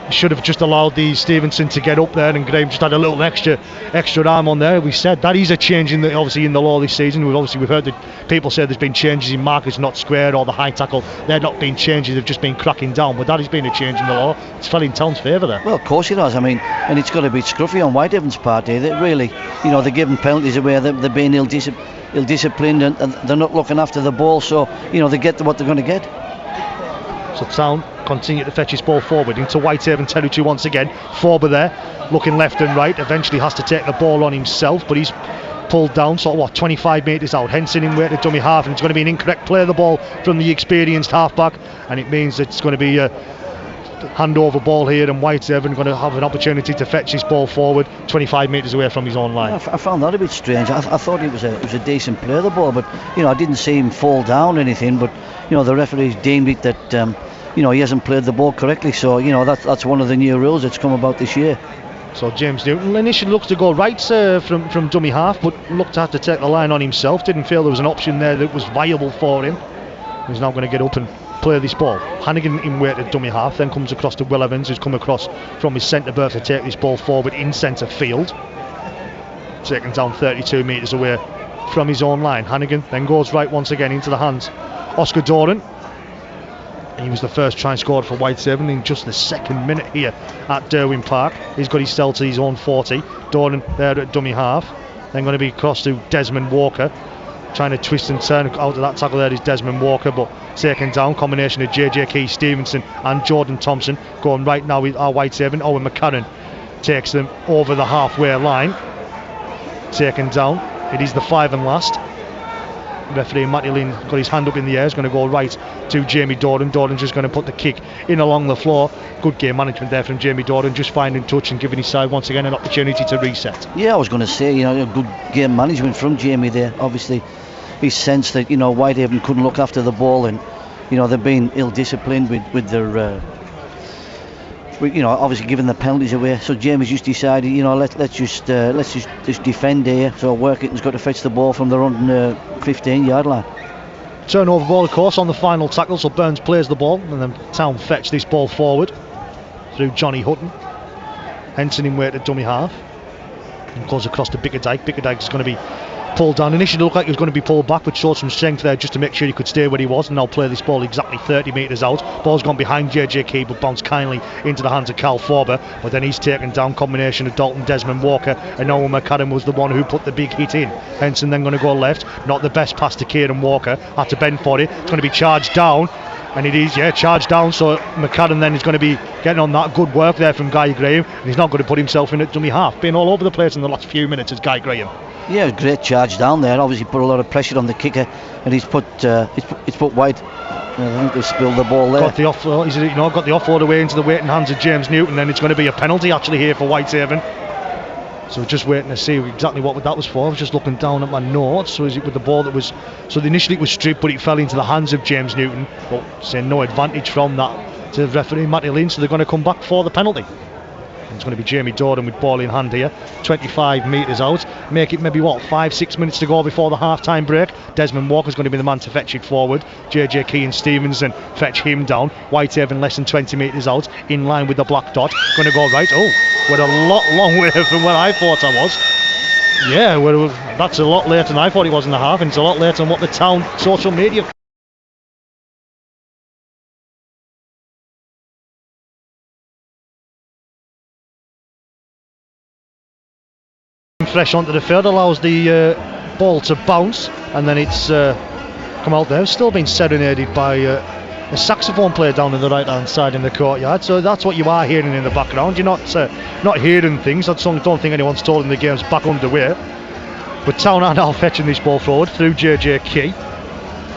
he should have just allowed the Stevenson to get up there, and Graham just had a little extra arm on there. We said that is a change in the law this season. We've heard that people say there's been changes in markers not squared or the high tackle. They're not been changes, they've just been cracking down, but that has been a change in the law. It's fell in Town's favour there. Well, of course it has. I mean, and it's got to be scruffy on Whitehaven's part here. They really, they're giving penalties away, they're being ill-disciplined, and they're not looking after the ball, so they get what they're going to get. So Town continue to fetch his ball forward into Whitehaven territory once again. Forber there, looking left and right, eventually has to take the ball on himself, but he's pulled down, 25 metres out. Henson in way to dummy half, and it's going to be an incorrect play of the ball from the experienced halfback, and it means it's going to be a handover ball here, and Whitehaven going to have an opportunity to fetch his ball forward 25 metres away from his own line. I found that a bit strange. I thought it was a decent play of the ball, but I didn't see him fall down or anything, but the referees deemed it that he hasn't played the ball correctly, so that's one of the new rules that's come about this year. So James Newton initially looks to go right from dummy half, but looked to have to take the line on himself. Didn't feel there was an option there that was viable for him. He's now going to get up and play this ball. Hannigan in weight at dummy half, then comes across to Will Evans, who's come across from his centre berth to take this ball forward in centre field. Taken down 32 metres away from his own line. Hannigan then goes right once again into the hands Oscar Doran. He was the first try scored for Whitehaven in just the second minute here at Derwent Park. He's got his cell to his own 40. Doran there at dummy half. Then going to be across to Desmond Walker. Trying to twist and turn out of that tackle there is Desmond Walker, but taken down. Combination of JJ Key Stevenson and Jordan Thompson going right now with our Whitehaven. Owen McCarran takes them over the halfway line. Taken down. It is the 5 and last. Referee Matty Lynn got his hand up in the air. Is going to go right to Jamie Doran. Doran's just going to put the kick in along the floor. Good game management there from Jamie Doran, just finding touch and giving his side once again an opportunity to reset. Yeah, I was going to say, good game management from Jamie there. Obviously, his sense that Whitehaven couldn't look after the ball, and they've been ill-disciplined with their. Obviously giving the penalties away. So James just decided, let's just defend here. So Workington's got to fetch the ball from their own 15-yard line. Turnover ball, of course, on the final tackle. So Burns plays the ball, and then Town fetch this ball forward through Johnny Hutton. Henson in Weir to dummy half, and goes across to Bickerdike. Bickerdike is going to be pulled down. Initially, it looked like he was going to be pulled back, but showed some strength there just to make sure he could stay where he was, and now play this ball exactly 30 metres out. Ball's gone behind JJ Key, but bounced kindly into the hands of Cal Forber, but then he's taken down. Combination of Dalton Desmond Walker and Owen McAdam was the one who put the big hit in. Henson then going to go left, not the best pass to Kieran Walker, had to bend for it. It's going to be charged down, and it is, charged down. So McAdam then is going to be getting on that. Good work there from Guy Graham, and he's not going to put himself in at dummy half. Been all over the place in the last few minutes as Guy Graham. Yeah, great charge down there. Obviously put a lot of pressure on the kicker, and he's put White. I think they spilled the ball there. Got the offload away into the waiting hands of James Newton. Then it's going to be a penalty actually here for Whitehaven. So we're just waiting to see exactly what that was for. I was just looking down at my notes. So is it with the ball that was? So initially it was stripped, but it fell into the hands of James Newton. But saying no advantage from that to the referee Matty Lynn. So they're going to come back for the penalty. It's going to be Jamie Dorden with ball in hand here, 25 metres out. Make it maybe 5-6 minutes to go before the half-time break. Desmond Walker's going to be the man to fetch it forward. JJ Key and Stevenson fetch him down. Whitehaven less than 20 metres out, in line with the black dot. Going to go right. We're a long way from where I thought I was. Yeah, that's a lot later than I thought it was in the half, and it's a lot later than what the Town social media. Fresh onto the field, allows the ball to bounce, and then it's come out there. It's still being serenaded by a saxophone player down in the right hand side in the courtyard. So that's what you are hearing in the background. You're not hearing things. I don't think anyone's told him the game's back underway. But Town are now fetching this ball forward through JJ Key.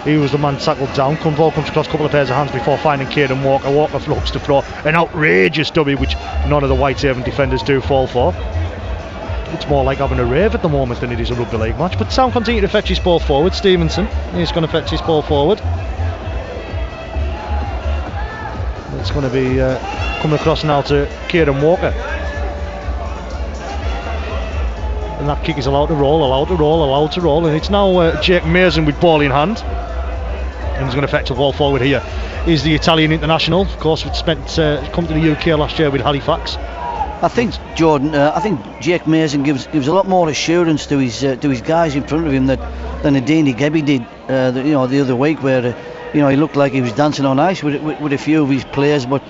He was the man tackled down. Ball comes across a couple of pairs of hands before finding Kieran Walker. Walker looks to throw an outrageous dummy, which none of the Whitehaven defenders do fall for. It's more like having a rave at the moment than it is a rugby league match. But Town continue to fetch his ball forward. Stevenson is going to fetch his ball forward. It's going to be coming across now to Kieran Walker. And that kick is allowed to roll. And it's now Jake Mason with ball in hand. And he's going to fetch the ball forward here. Is the Italian international. Of course, come to the UK last year with Halifax. I think Jake Mason gives a lot more assurance to his guys in front of him than Adini Gebby did the other week, where he looked like he was dancing on ice with a few of his players. But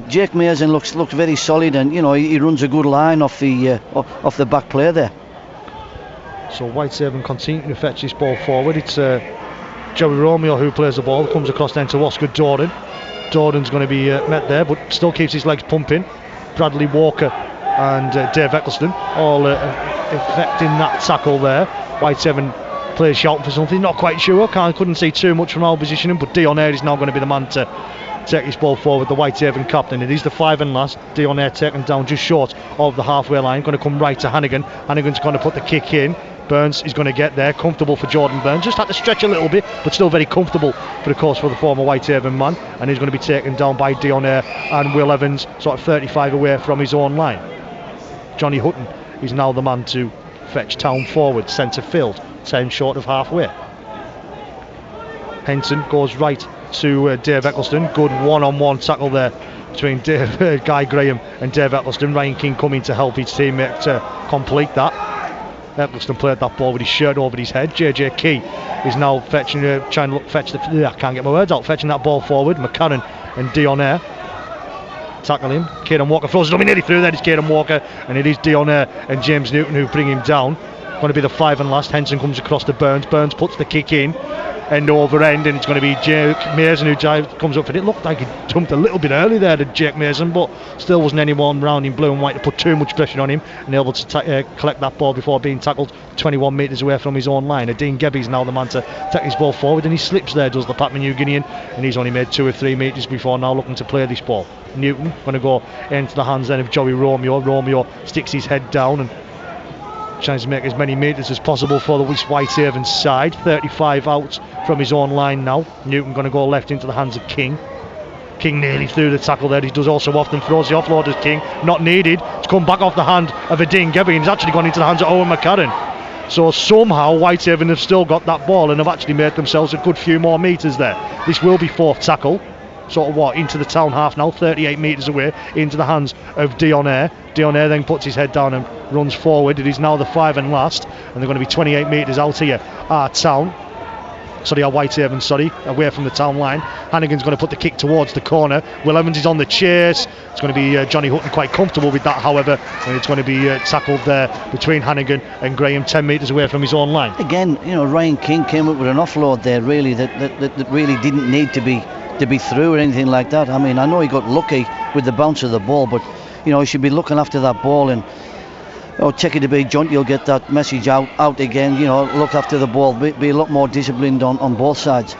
Jake Mason looks very solid, and he runs a good line off the back player there. So Whitehaven continue to fetch this ball forward. It's Joey Romeo who plays the ball, comes across then to Oscar Dorden. Dorden's going to be met there, but still keeps his legs pumping. Bradley Walker and Dave Eccleston all effecting that tackle there. Whitehaven plays shouting for something, not quite sure. Couldn't see too much from our positioning, but Dion Eyre is now going to be the man to take his ball forward, the Whitehaven captain. It is the 5 and last. Dion Eyre taken down just short of the halfway line, going to come right to Hannigan. Hannigan's going to put the kick in. Burns is going to get there, comfortable for Jordan Burns, just had to stretch a little bit, but still very comfortable for the former Whitehaven man, and he's going to be taken down by Dion Eyre and Will Evans, sort of 35 away from his own line. Johnny Hutton is now the man to fetch Town forward, centre field, 10 short of halfway. Henson goes right to Dave Eccleston, good one-on-one tackle there between Guy Graham and Dave Eccleston. Ryan King coming to help his teammate to complete that. Eccleston played that ball with his shirt over his head. JJ Key is now fetching that ball forward. McCarran and Dion Eyre tackle him. Kieran Walker throws it nearly through there. It's Kieran Walker, and it is Dion Eyre and James Newton who bring him down. Going to be the 5 and last. Henson comes across to Burns. Burns puts the kick in, end over end, and it's going to be Jake Mason who comes up for it. It looked like he jumped a little bit early there to Jake Mason, but still wasn't anyone round in blue and white to put too much pressure on him, and able to collect that ball before being tackled 21 metres away from his own line. Dean Gebby's now the man to take his ball forward, and he slips there, does the Papua New Guinean, and he's only made 2 or 3 metres before now looking to play this ball. Newton going to go into the hands then of Joey Romeo. Romeo sticks his head down and Tries to make as many metres as possible for the West Whitehaven side. 35 out from his own line now. Newton going to go left into the hands of King. King nearly through the tackle there. He does also often throws the offload as King. Not needed. It's come back off the hand of a Dean Gebby, and it's actually gone into the hands of Owen McCarran. So somehow Whitehaven have still got that ball and have actually made themselves a good few more metres there. This will be fourth tackle. Sort of into the town half now, 38 metres away, into the hands of Dionair. Dionair then puts his head down and runs forward. It is now the 5 and last, and they're going to be 28 metres out here. Whitehaven, away from the town line. Hannigan's going to put the kick towards the corner. Will Evans is on the chase. It's going to be Johnny Hutton quite comfortable with that, however, and it's going to be tackled there between Hannigan and Graham, 10 metres away from his own line. Again, Ryan King came up with an offload there, really, that really didn't need to be through or anything like that. I mean, I know he got lucky with the bounce of the ball, but he should be looking after that ball and check it to be John. You'll get that message out again. Look after the ball, be a lot more disciplined on both sides.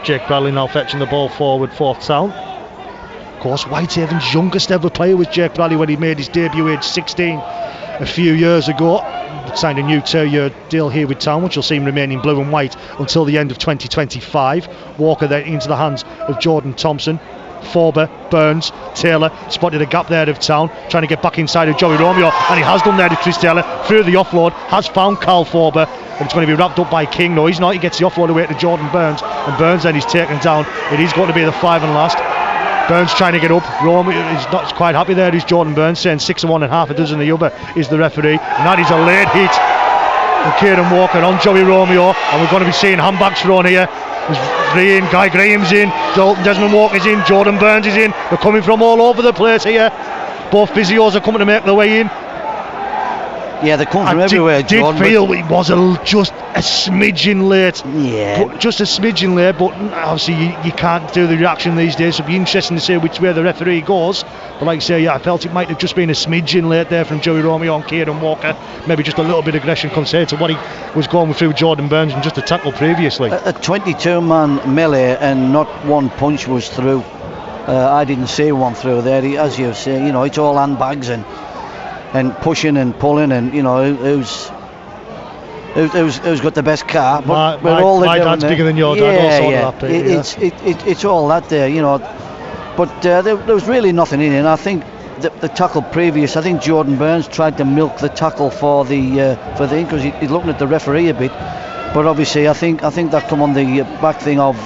Jake Bradley now fetching the ball forward for town. Of course, Whitehaven's youngest ever player was Jake Bradley when he made his debut age 16 a few years ago. Signed a new 2-year deal here with Town, which will see him remain in blue and white until the end of 2025. Walker then into the hands of Jordan Thompson. Forber, Burns, Taylor spotted a gap there of Town, trying to get back inside of Joey Romeo, and he has done there to Chris Taylor through the offload, has found Carl Forber, and it's going to be wrapped up by King. No, he's not. He gets the offload away to Jordan Burns, and Burns then is taken down. It is going to be the 5 and last. Burns trying to get up. Romeo is not quite happy there. He's Jordan Burns saying 6 and 1 and half a dozen the other is the referee, and that is a late hit from Kieran Walker on Joey Romeo, and we're going to be seeing handbags thrown here. There's Guy Graham's in, Desmond Walker's in, Jordan Burns is in. They're coming from all over the place here. Both physios are coming to make their way in. Yeah, they come from everywhere. Did feel it was just a smidgen late. Yeah. Just a smidgen late, but obviously you can't do the reaction these days. It'll be interesting to see which way the referee goes. But like I say, I felt it might have just been a smidgen late there from Joey Romeo and Kieran Walker. Maybe just a little bit of aggression compared to what he was going through Jordan Burns and just a tackle previously. A 22-man melee and not one punch was through. I didn't see one through there. As you say, it's all handbags and pushing and pulling, and who's got the best car. But my dad's bigger than your dad. It's all that there, But there was really nothing in it. And I think the tackle previous, I think Jordan Burns tried to milk the tackle for the because he's looking at the referee a bit. But obviously, I think that come on the back thing of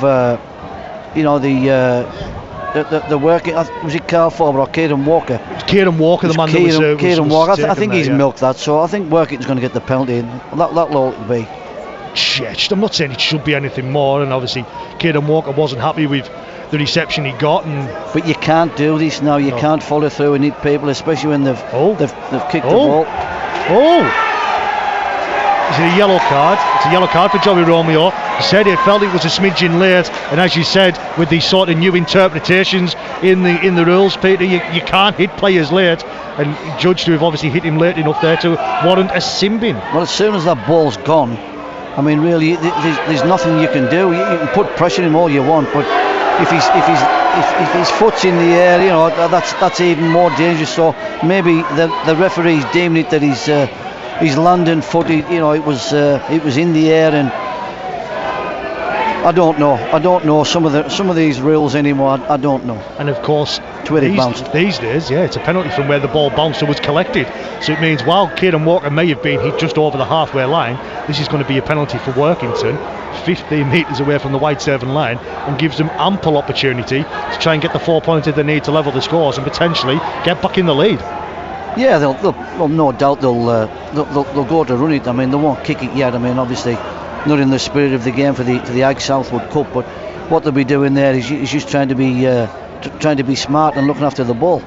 the working. Was it Carl Forber or Kieran Walker? Kieran Walker, the man that was Kieran Walker. I think there, he's milked that, so I think Workington's going to get the penalty, and that'll all it be. I'm not saying it should be anything more, and obviously Kieran Walker wasn't happy with the reception he got, but you can't do this now. You can't follow through and hit people, especially when they've kicked the ball. Is it a yellow card? It's a yellow card for Joey Romeo. He said he felt it was a smidgen late, and as you said, with these sort of new interpretations in the rules, Peter, you can't hit players late, and judged to have obviously hit him late enough there to warrant a sin bin. Well, as soon as that ball's gone, I mean, really, there's nothing you can do. You can put pressure in all you want, but if his foot's in the air, that's even more dangerous. So maybe the referee's deeming it that he's landing foot. It was in the air, and I don't know some of these rules anymore. I don't know. And of course, these days, it's a penalty from where the ball bounced and was collected. So it means while Kieran Walker may have been hit just over the halfway line, this is going to be a penalty for Workington, 15 metres away from the Whitehaven line, and gives them ample opportunity to try and get the 4 points that they need to level the scores and potentially get back in the lead. Yeah, they'll no doubt they'll go to run it. I mean, they won't kick it yet. I mean, obviously not in the spirit of the game for the Ike Southward Cup, but what they'll be doing there is just trying to be smart and looking after the ball.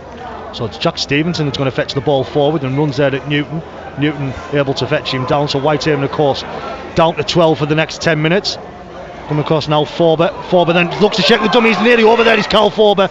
So it's Jack Stevenson that's going to fetch the ball forward and runs there at Newton. Newton able to fetch him down, so Whitehaven of course down to 12 for the next 10 minutes. Come across now Forber then looks to check the dummy. He's nearly over there. He's Carl Forber,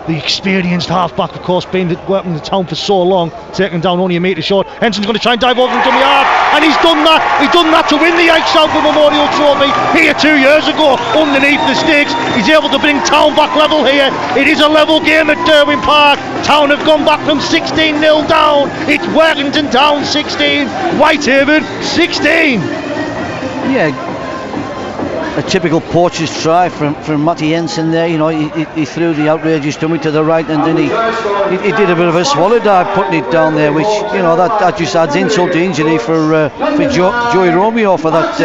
the experienced half-back, of course, been working the town for so long, taken down only a metre short. Henson's going to try and dive over from dummy half, and he's done that. He's done that to win the Ike Southward Memorial Trophy here 2 years ago underneath the stakes. He's able to bring town back level here. It is a level game at Derwin Park. Town have gone back from 16-0 down. It's Workington down 16, Whitehaven 16. Yeah, a typical poacher's try from Matty Jensen there. You know, he threw the outrageous dummy to the right, and then he did a bit of a swallow dive putting it down there, which, you know, that just adds insult to injury for Joey Romeo for that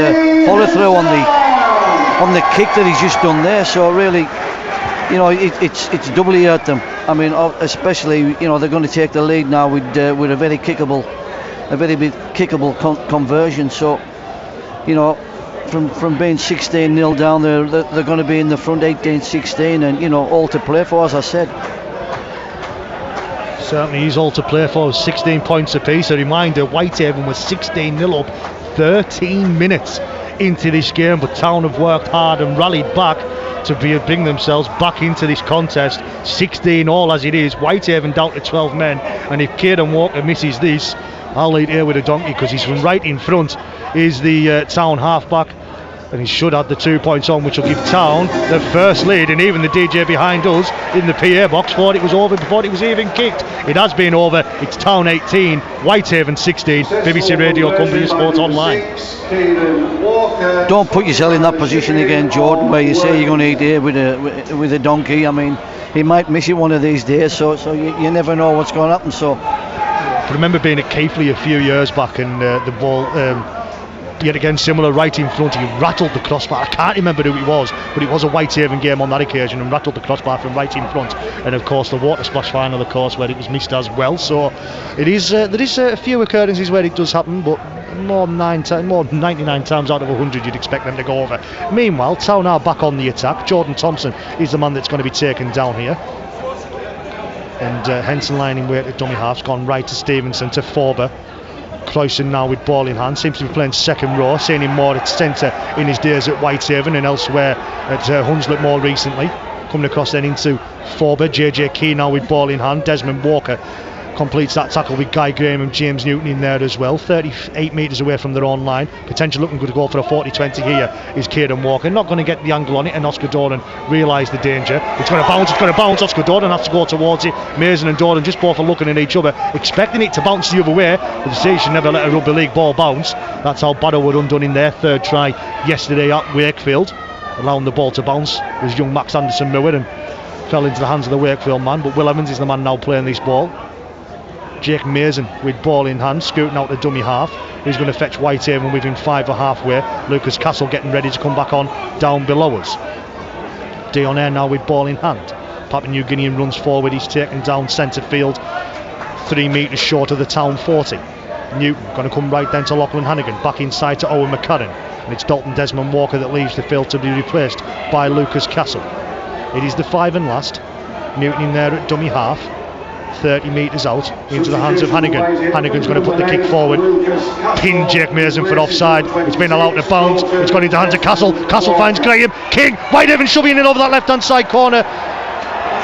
follow through on the kick that he's just done there. So really, you know, it's doubly hurt them. I mean, especially, you know, they're going to take the lead now with a very big kickable conversion. So, you know, from being 16-0 down, they're going to be in the front 18-16, and, you know, all to play for, as I said. Certainly is all to play for, 16 points apiece. A reminder, Whitehaven was 16-0 up 13 minutes into this game, but Town have worked hard and rallied back to bring themselves back into this contest. 16 all as it is, Whitehaven down to 12 men, and if Kieran Walker misses this, I'll lead here with a donkey, because he's from right in front is the Town halfback, and he should add the 2 points on, which will give Town the first lead. And even the DJ behind us in the PA box thought it was over before it was even kicked. It has been over. It's Town 18, Whitehaven 16. BBC Radio, Cumbria Sports Online. Don't put yourself in that position again, Jordan, where you say you're going to eat here with a donkey. I mean, he might miss it one of these days, so you never know what's going to happen. So I remember being at Keighley a few years back, and the ball, yet again similar, right in front, he rattled the crossbar. I can't remember who it was, but it was a Whitehaven game on that occasion, and rattled the crossbar from right in front. And of course the water splash final, of course, where it was missed as well. So it is there is a few occurrences where it does happen, but more than 99 times out of 100 you'd expect them to go over. Meanwhile, Town are back on the attack. Jordan Thompson is the man that's going to be taken down here. And Henson lining Weir to dummy half's gone right to Stevenson to Forber. Cloyson now with ball in hand, seems to be playing second row, seeing him more at centre in his days at Whitehaven and elsewhere at Hunslet more recently. Coming across then into Forber, JJ Key now with ball in hand. Desmond Walker completes that tackle with Guy Graham and James Newton in there as well. 38 metres away from their own line. Potential looking good to go for a 40-20 here is Kieran Walker. Not going to get the angle on it, and Oscar Doran realised the danger. It's going to bounce. Oscar Doran has to go towards it. Mason and Doran just both are looking at each other, expecting it to bounce the other way, but the say you should never let a rugby league ball bounce. That's how Barrow were undone in their third try yesterday at Wakefield, allowing the ball to bounce. It was young Max Anderson-Miller and fell into the hands of the Wakefield man, but Will Evans is the man now playing this ball. Jake Mason with ball in hand, scooting out the dummy half. He's going to fetch Whitehaven with him 5 or halfway. Lucas Castle getting ready to come back on down below us. Dion Air now with ball in hand. Papua New Guinean runs forward. He's taken down centre field, 3 metres short of the Town 40. Newton going to come right then to Lachlan Hannigan, back inside to Owen McCarran, and it's Dalton Desmond Walker that leaves the field to be replaced by Lucas Castle. It is the 5 and last. Newton in there at dummy half, 30 metres out into the hands of Hannigan. Hannigan's going to put the kick forward, pin Jake Mason for offside. It's been allowed to bounce. It's gone into the hands of Castle. Castle finds Graham. King, Whitehaven shoving in over that left hand side corner.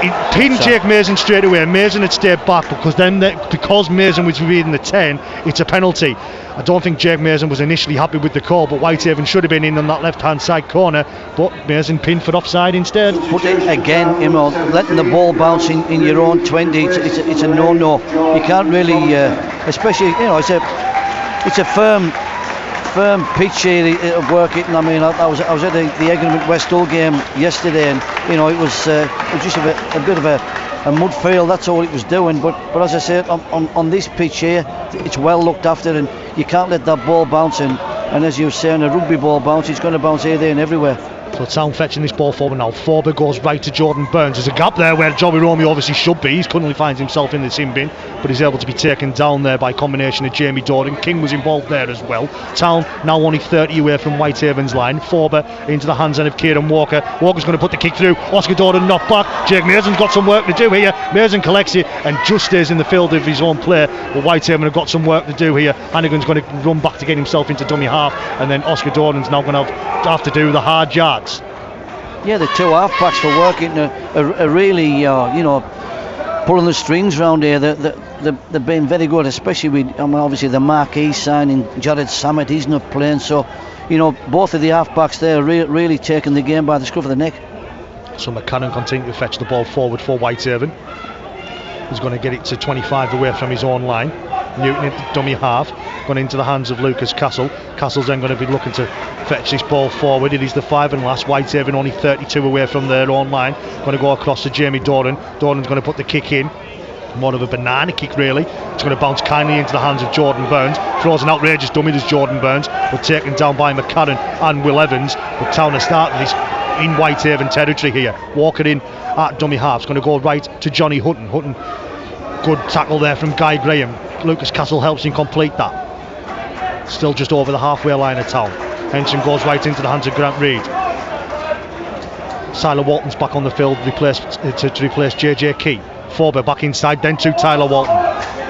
He pinned Jake Mason straight away. Mason had stayed back because Mason was reading the 10, it's a penalty. I don't think Jake Mason was initially happy with the call, but Whitehaven should have been in on that left hand side corner, but Mason pinned for offside instead. But again, you know, letting the ball bounce in your own 20, it's a no-no. You can't really, especially, you know, it's a firm pitch here of Workington. I mean, I was at the Egremont West Hull game yesterday, and you know, it was just a bit of a mud field. That's all it was doing. But as I said, on this pitch here, it's well looked after, and you can't let that ball bounce. And as you were saying, a rugby ball bounce, it's going to bounce here, there, and everywhere. So Town fetching this ball forward now. Forber goes right to Jordan Burns. There's a gap there where Joey Romeo obviously should be. He currently finds himself in the sin bin, but he's able to be taken down there by combination of Jamie Doran. King was involved there as well. Town now only 30 away from Whitehaven's line. Forber into the hands of Kieran Walker. Walker's going to put the kick through. Oscar Doran knocked back. Jake Mason's got some work to do here. Mason collects it and just stays in the field of his own play. But Whitehaven have got some work to do here. Hannigan's going to run back to get himself into dummy half, and then Oscar Doran's now going to have to do the hard yards. Yeah, the 2 half-backs for Workington are really, you know, pulling the strings round here. They've been very good, especially with, obviously the marquee signing, Jared Samet, he's not playing. So, you know, both of the half-backs there are really taking the game by the scruff of the neck. So McCannon continue to fetch the ball forward for Whitehaven. He's going to get it to 25 away from his own line. Newton into dummy half, gone into the hands of Lucas Castle. Castle's then going to be looking to fetch this ball forward. It is the 5 and last. Whitehaven only 32 away from their own line. Going to go across to Jamie Doran. Doran's going to put the kick in. More of a banana kick, really. It's going to bounce kindly into the hands of Jordan Burns. Throws an outrageous dummy, does Jordan Burns, but taken down by McCarran and Will Evans. But Town are starting this in Whitehaven territory here. Walker in at dummy half. It's going to go right to Johnny Hutton. Hutton, good tackle there from Guy Graham. Lucas Castle helps him complete that. Still just over the halfway line of Town. Henson goes right into the hands of Grant Reid. Tyler Walton's back on the field to replace JJ Key. Forber back inside, then to Tyler Walton.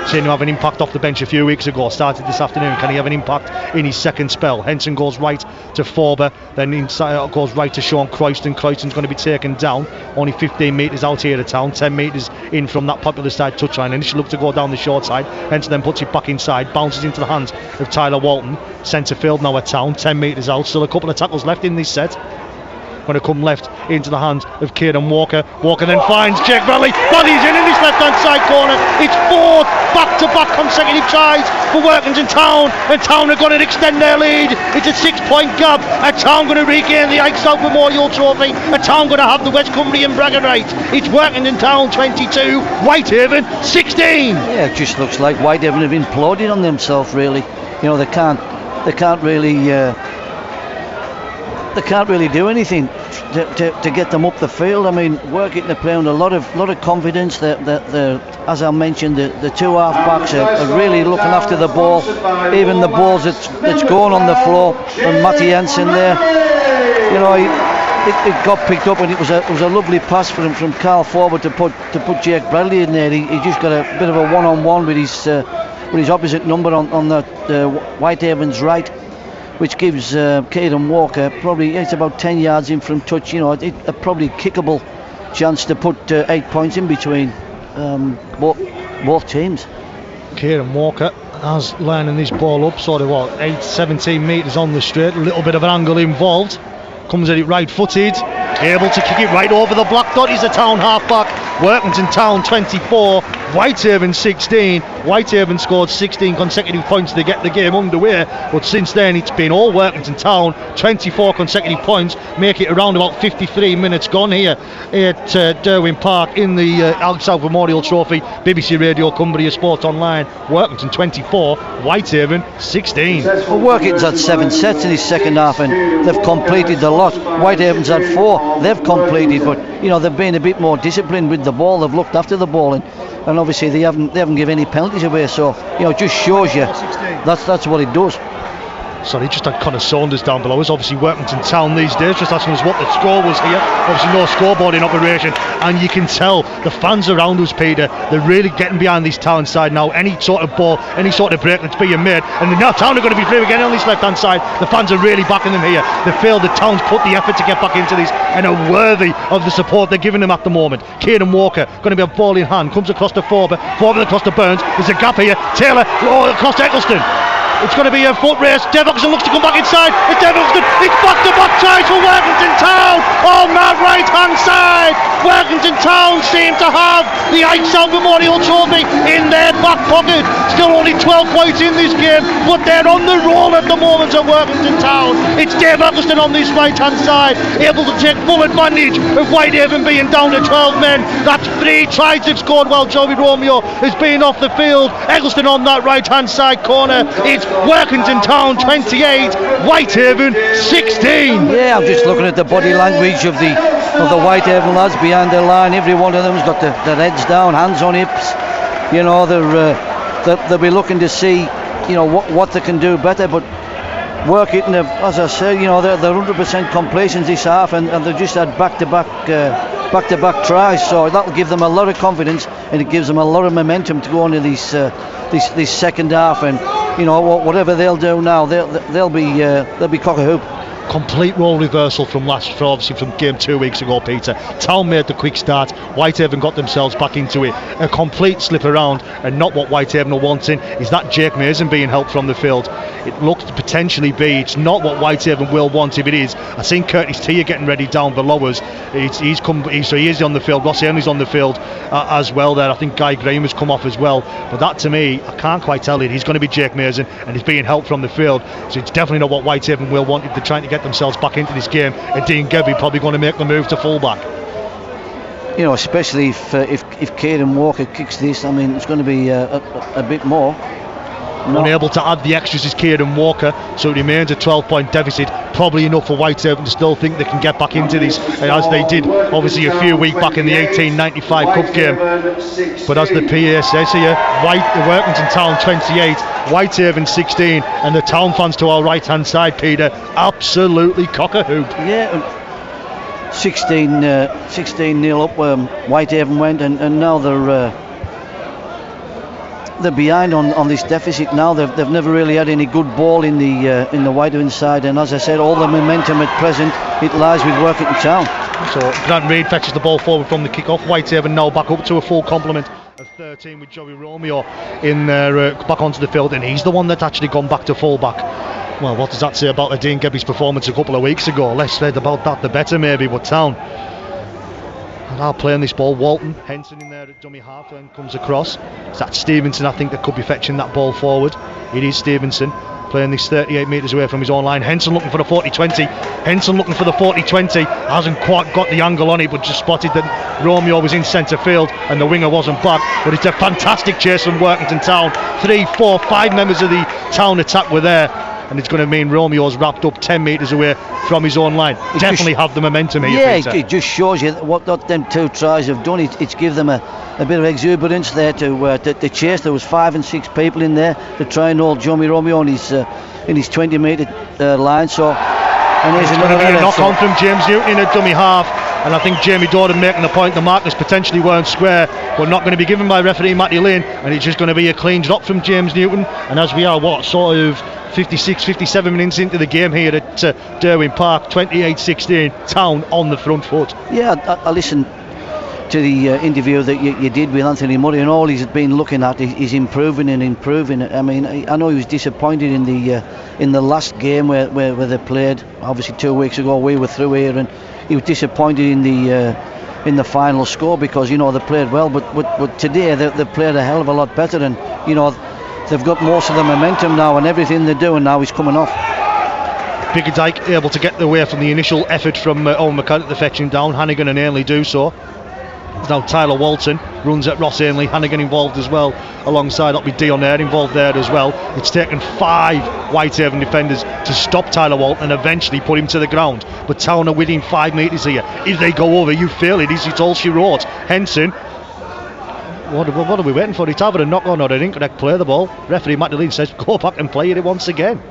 Seen him have an impact off the bench a few weeks ago, started this afternoon. Can he have an impact in his second spell? Henson goes right to Forber, then inside goes right to Sean Croyston. Croyston's going to be taken down, only 15 metres out here of Town, 10 metres in from that popular side touchline, and he should look to go down the short side. Henson then puts it back inside, bounces into the hands of Tyler Walton. Centre field now at Town, 10 metres out, still a couple of tackles left in this set. Going to come left into the hands of Kieran Walker. Walker then finds Jake Bradley. Bradley's in this left-hand side corner. It's 4 back-to-back consecutive tries for Workington Town, and Town are going to extend their lead. It's a 6-point gap. A Town going to regain the Ike Southward Memorial Trophy. A Town going to have the West Cumbrian bragging rights. It's Workington Town 22, Whitehaven 16. Yeah, it just looks like Whitehaven have imploded on themselves, really. You know, they can't really do anything to get them up the field. I mean, Workington are playing with a lot of confidence. As I mentioned, the two half backs are really looking after the ball. Even the balls that's going on the floor, and Matty Henson there, you know, it got picked up, and it was a lovely pass for him from Carl Forward to put Jake Bradley in there. He just got a bit of a one-on-one with his opposite number on the Whitehaven's right, which gives Kieran Walker probably, it's about 10 yards in from touch. You know, a probably kickable chance to put 8 points in between both teams. Kieran Walker has lining this ball up sort of 17 metres on the straight, a little bit of an angle involved. Comes at it right footed, able to kick it right over the black dot. He's a Town half back. Workington Town 24, Whitehaven 16. Whitehaven scored 16 consecutive points to get the game underway, but since then it's been all Workington Town. 24 consecutive points, make it around about 53 minutes gone here at Derwin Park in the Ike Southward Memorial Trophy. BBC Radio, Cumbria Sports Online. Workington 24, Whitehaven 16. Well, Workington's had 7 sets in his second half, and they've completed the lot. Whitehaven's had 4, they've completed, but you know, they've been a bit more disciplined with the ball. They've looked after the ball, and obviously they haven't given any penalties away. So you know, it just shows you that's what it does. Sorry, just had Connor Saunders down below us. Obviously Workington Town these days, just asking us what the score was here. Obviously no scoreboard in operation, and you can tell the fans around us, Peter, they're really getting behind this Town side now. Any sort of ball, any sort of break that's being made, and now Town are going to be free again on this left hand side. The fans are really backing them here. They feel the Town's put the effort to get back into this and are worthy of the support they're giving them at the moment. Kieran Walker going to be a ball in hand, comes across to Forber across to Burns. There's a gap here. Taylor across to Eccleston. It's going to be a foot race. Devoxton looks to come back inside. It's Devoxton. It's back-to-back tries for Workington Town on that right-hand side. Workington Town seem to have the Ike Southward Memorial Trophy in their back pocket. Still only 12 points in this game, but they're on the roll at the moment at Workington Town. It's Dave Eccleston on this right-hand side, able to take full advantage of Whitehaven being down to 12 men. That's 3 tries they've scored while Joey Romeo has been off the field. Eccleston on that right-hand side corner. It's Workington Town 28, Whitehaven 16. Yeah, I'm just looking at the body language of the Whitehaven lads behind the line. Every one of them's got their heads down, hands on hips. You know, they'll be looking to see, you know, what they can do better. But Workington, as I said, you know, they're 100% completions this half, and they've just had back-to-back tries, so that'll give them a lot of confidence, and it gives them a lot of momentum to go into this second half. And you know, whatever they'll do now, they'll be cock a hoop. complete role reversal from game 2 weeks ago, Peter. Town made the quick start, Whitehaven got themselves back into it, a complete slip around, and not what Whitehaven are wanting is that Jake Mason being helped from the field. It looks to potentially be, it's not what Whitehaven will want if it is. I've seen Curtis Tier getting ready down below us. So he is on the field, Ross Henley's on the field as well there. I think Guy Graham has come off as well, but that to me, I can't quite tell it. He's going to be Jake Mason and he's being helped from the field, so it's definitely not what Whitehaven will want if they're trying to get themselves back into this game. And Dean Gebby probably going to make the move to fullback. You know, especially if Kieran Walker kicks this, I mean, it's going to be a bit more. Unable to add the extras is Kieran Walker, so it remains a 12-point deficit. Probably enough for Whitehaven to still think they can get back into this, as they did obviously a few weeks back in the 1895 Cup game. But as the PA says here, Workington Town 28, Whitehaven 16, and the Town fans to our right hand side, Peter, absolutely cock-a-hoop. Yeah, 16-0 up Whitehaven went, and now they're behind on this deficit now. They've never really had any good ball in the Whitehaven side, and as I said, all the momentum at present, it lies with Workington Town. So Grant Reid fetches the ball forward from the kick-off. Whitehaven now back up to a full complement of 13 with Joey Romeo in there, back onto the field, and he's the one that's actually gone back to full-back. Well, what does that say about Dean Gebby's performance a couple of weeks ago? Less said about that the better maybe, but Town now playing this ball. Walton, Henson in there at dummy half, then comes across. Is that Stevenson, I think, that could be fetching that ball forward? It is Stevenson playing this 38 metres away from his own line. Henson looking for the 40-20. Henson looking for the 40-20. Hasn't quite got the angle on it, but just spotted that Romeo was in centre field and the winger wasn't back. But it's a fantastic chase from Workington Town. 3, 4, 5 members of the Town attack were there, and it's going to mean Romeo's wrapped up 10 metres away from his own line. Definitely have the momentum here. Yeah, it just shows you what them two tries have done. It's give them a bit of exuberance there to chase. There was 5 and 6 people in there to try and hold Johnny Romeo in his 20-metre line. So, and here's another going to be a knock on from James Newton in a dummy half. And I think Jamie Dorden making the point the markers potentially weren't square, but not going to be given by referee Matty Lynn, and it's just going to be a clean drop from James Newton. And as we are sort of 56, 57 minutes into the game here at Derwin Park, 28-16, Town on the front foot. Yeah, I listened to the interview that you did with Anthony Murray, and all he's been looking at is improving and improving. I mean, I know he was disappointed in the last game where they played. Obviously 2 weeks ago we were through here, and he was disappointed in the final score because, you know, they played well, but today they played a hell of a lot better, and, you know, they've got most of the momentum now, and everything they're doing now is coming off. Biggerdike able to get away from the initial effort from Owen McCann at the fetching down. Hannigan and Ainley do so. Now Tyler Walton runs at Ross Ainley. Hannigan involved as well, alongside that'll be Dion Air involved there as well. It's taken 5 Whitehaven defenders to stop Tyler Walton and eventually put him to the ground, but Town are within 5 metres here. If they go over, you feel it. It's all she wrote. Henson, what are we waiting for? It's either a knock on or an incorrect play of the ball. Referee Matty Lynn says go back and play it once again.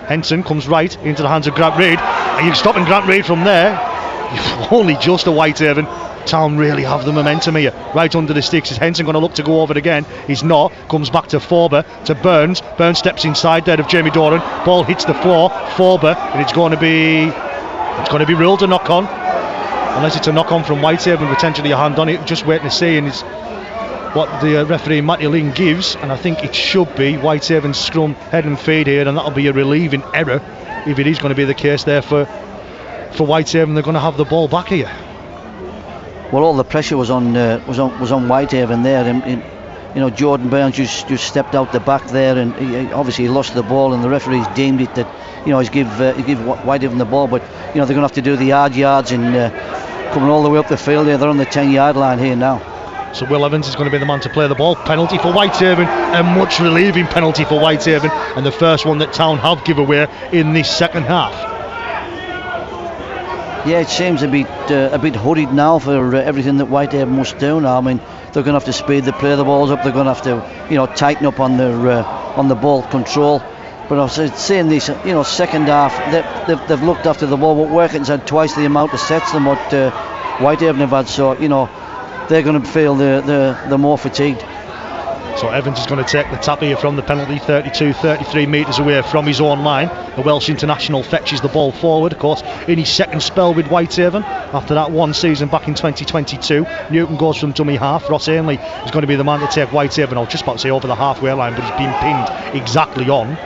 Henson comes right into the hands of Grant Reid. Are you stopping Grant Reid from there? Only just a Whitehaven. Town really have the momentum here. Right under the sticks. Is Henson going to look to go over it again? He's not. Comes back to Forber, to Burns. Burns steps inside there of Jamie Doran. Ball hits the floor. Forber, and it's going to be ruled a knock on. Unless it's a knock on from Whitehaven, potentially a hand on it. Just waiting to see, and it's what the referee Matty Lynn gives, and I think it should be Whitehaven scrum head and feed here, and that'll be a relieving error if it is going to be the case there for Whitehaven. They're going to have the ball back here. Well, all the pressure was on Whitehaven there, and you know, Jordan Burns just stepped out the back there, and he obviously lost the ball, and the referees deemed it that, you know, he's give Whitehaven the ball, but, you know, they're going to have to do the hard yards, and coming all the way up the field here, they're on the 10-yard line here now. So Will Evans is going to be the man to play the ball. Penalty for Whitehaven, a much relieving penalty for Whitehaven, and the first one that Town have give away in this second half. Yeah, it seems a bit hurried now for everything that Whitehaven must do now. I mean, they're going to have to speed the play the balls up. They're going to have to, you know, tighten up on their on the ball control. But I was saying this, you know, second half they've looked after the ball, but Workington's had twice the amount of sets than what Whitehaven have had. So, you know, they're going to feel the more fatigued. So Evans is going to take the tap here from the penalty, 33 metres away from his own line. The Welsh international fetches the ball forward, of course, in his second spell with Whitehaven. After that one season back in 2022, Newton goes from dummy half. Ross Ainley is going to be the man to take Whitehaven, I was just about to say over the halfway line, but he's been pinned exactly on.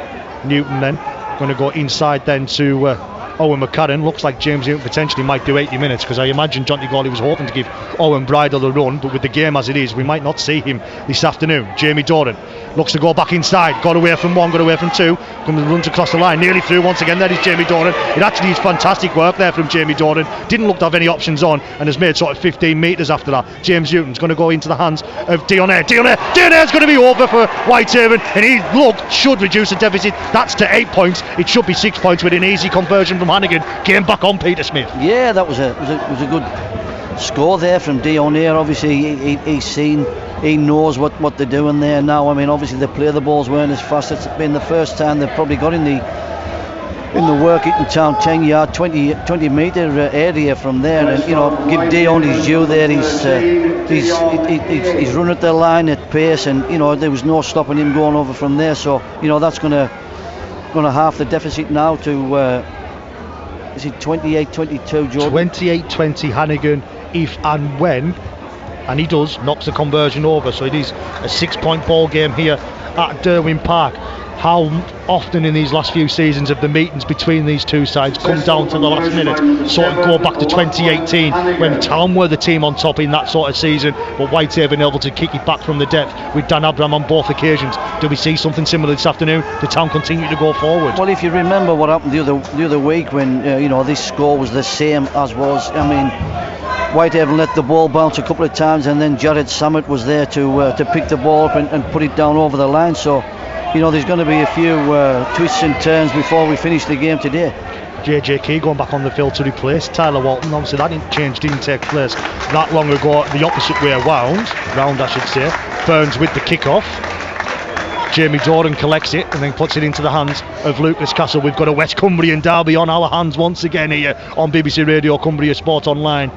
Newton then going to go inside then to Owen McCarran. Looks like James Newton potentially might do 80 minutes, because I imagine Jonty Gawley was hoping to give Owen Bridle the run, but with the game as it is, we might not see him this afternoon. Jamie Doran looks to go back inside, got away from one, got away from two, comes and runs across the line, nearly through once again. There is Jamie Doran. It actually is fantastic work there from Jamie Doran. Didn't look to have any options on and has made sort of 15 metres after that. James Newton's going to go into the hands of Dionair. Dionair's going to be over for Whitehaven, and he should reduce the deficit. That's to 8 points. It should be 6 points with an easy conversion from Hannigan. Came back on Peter Smith. Yeah, that was a good score there from Dionair. Obviously he's seen, he knows what they're doing there now. I mean, obviously they play the balls weren't as fast. It's been the first time they've probably got in the Workington town 10-yard 20 metre area from there, and give Dion his due there. He's run at the line at pace, and there was no stopping him going over from there. So that's going to half the deficit now to is it 28-22, Jordan? 28-20 Hannigan, if and when, and he does, knocks the conversion over. So it is a 6-point ball game here at Derwin Park. How often in these last few seasons have the meetings between these two sides come down to the last minute? Sort of go back to 2018 when Town were the team on top in that sort of season, but Whitehaven able to kick it back from the depth with Dan Abraham on both occasions. Do we see something similar this afternoon? The Town continue to go forward. Well, if you remember what happened the other week when this score was the same as was, I mean, Whitehaven let the ball bounce a couple of times, and then Jared Samet was there to pick the ball up and put it down over the line. So there's going to be a few twists and turns before we finish the game today. JJ Key going back on the field to replace Tyler Walton. Obviously that change didn't take place that long ago, the opposite way round I should say. Burns with the kick-off. Jamie Doran collects it and then puts it into the hands of Lucas Castle. We've got a West Cumbrian derby on our hands once again here on BBC Radio Cumbria Sport Online.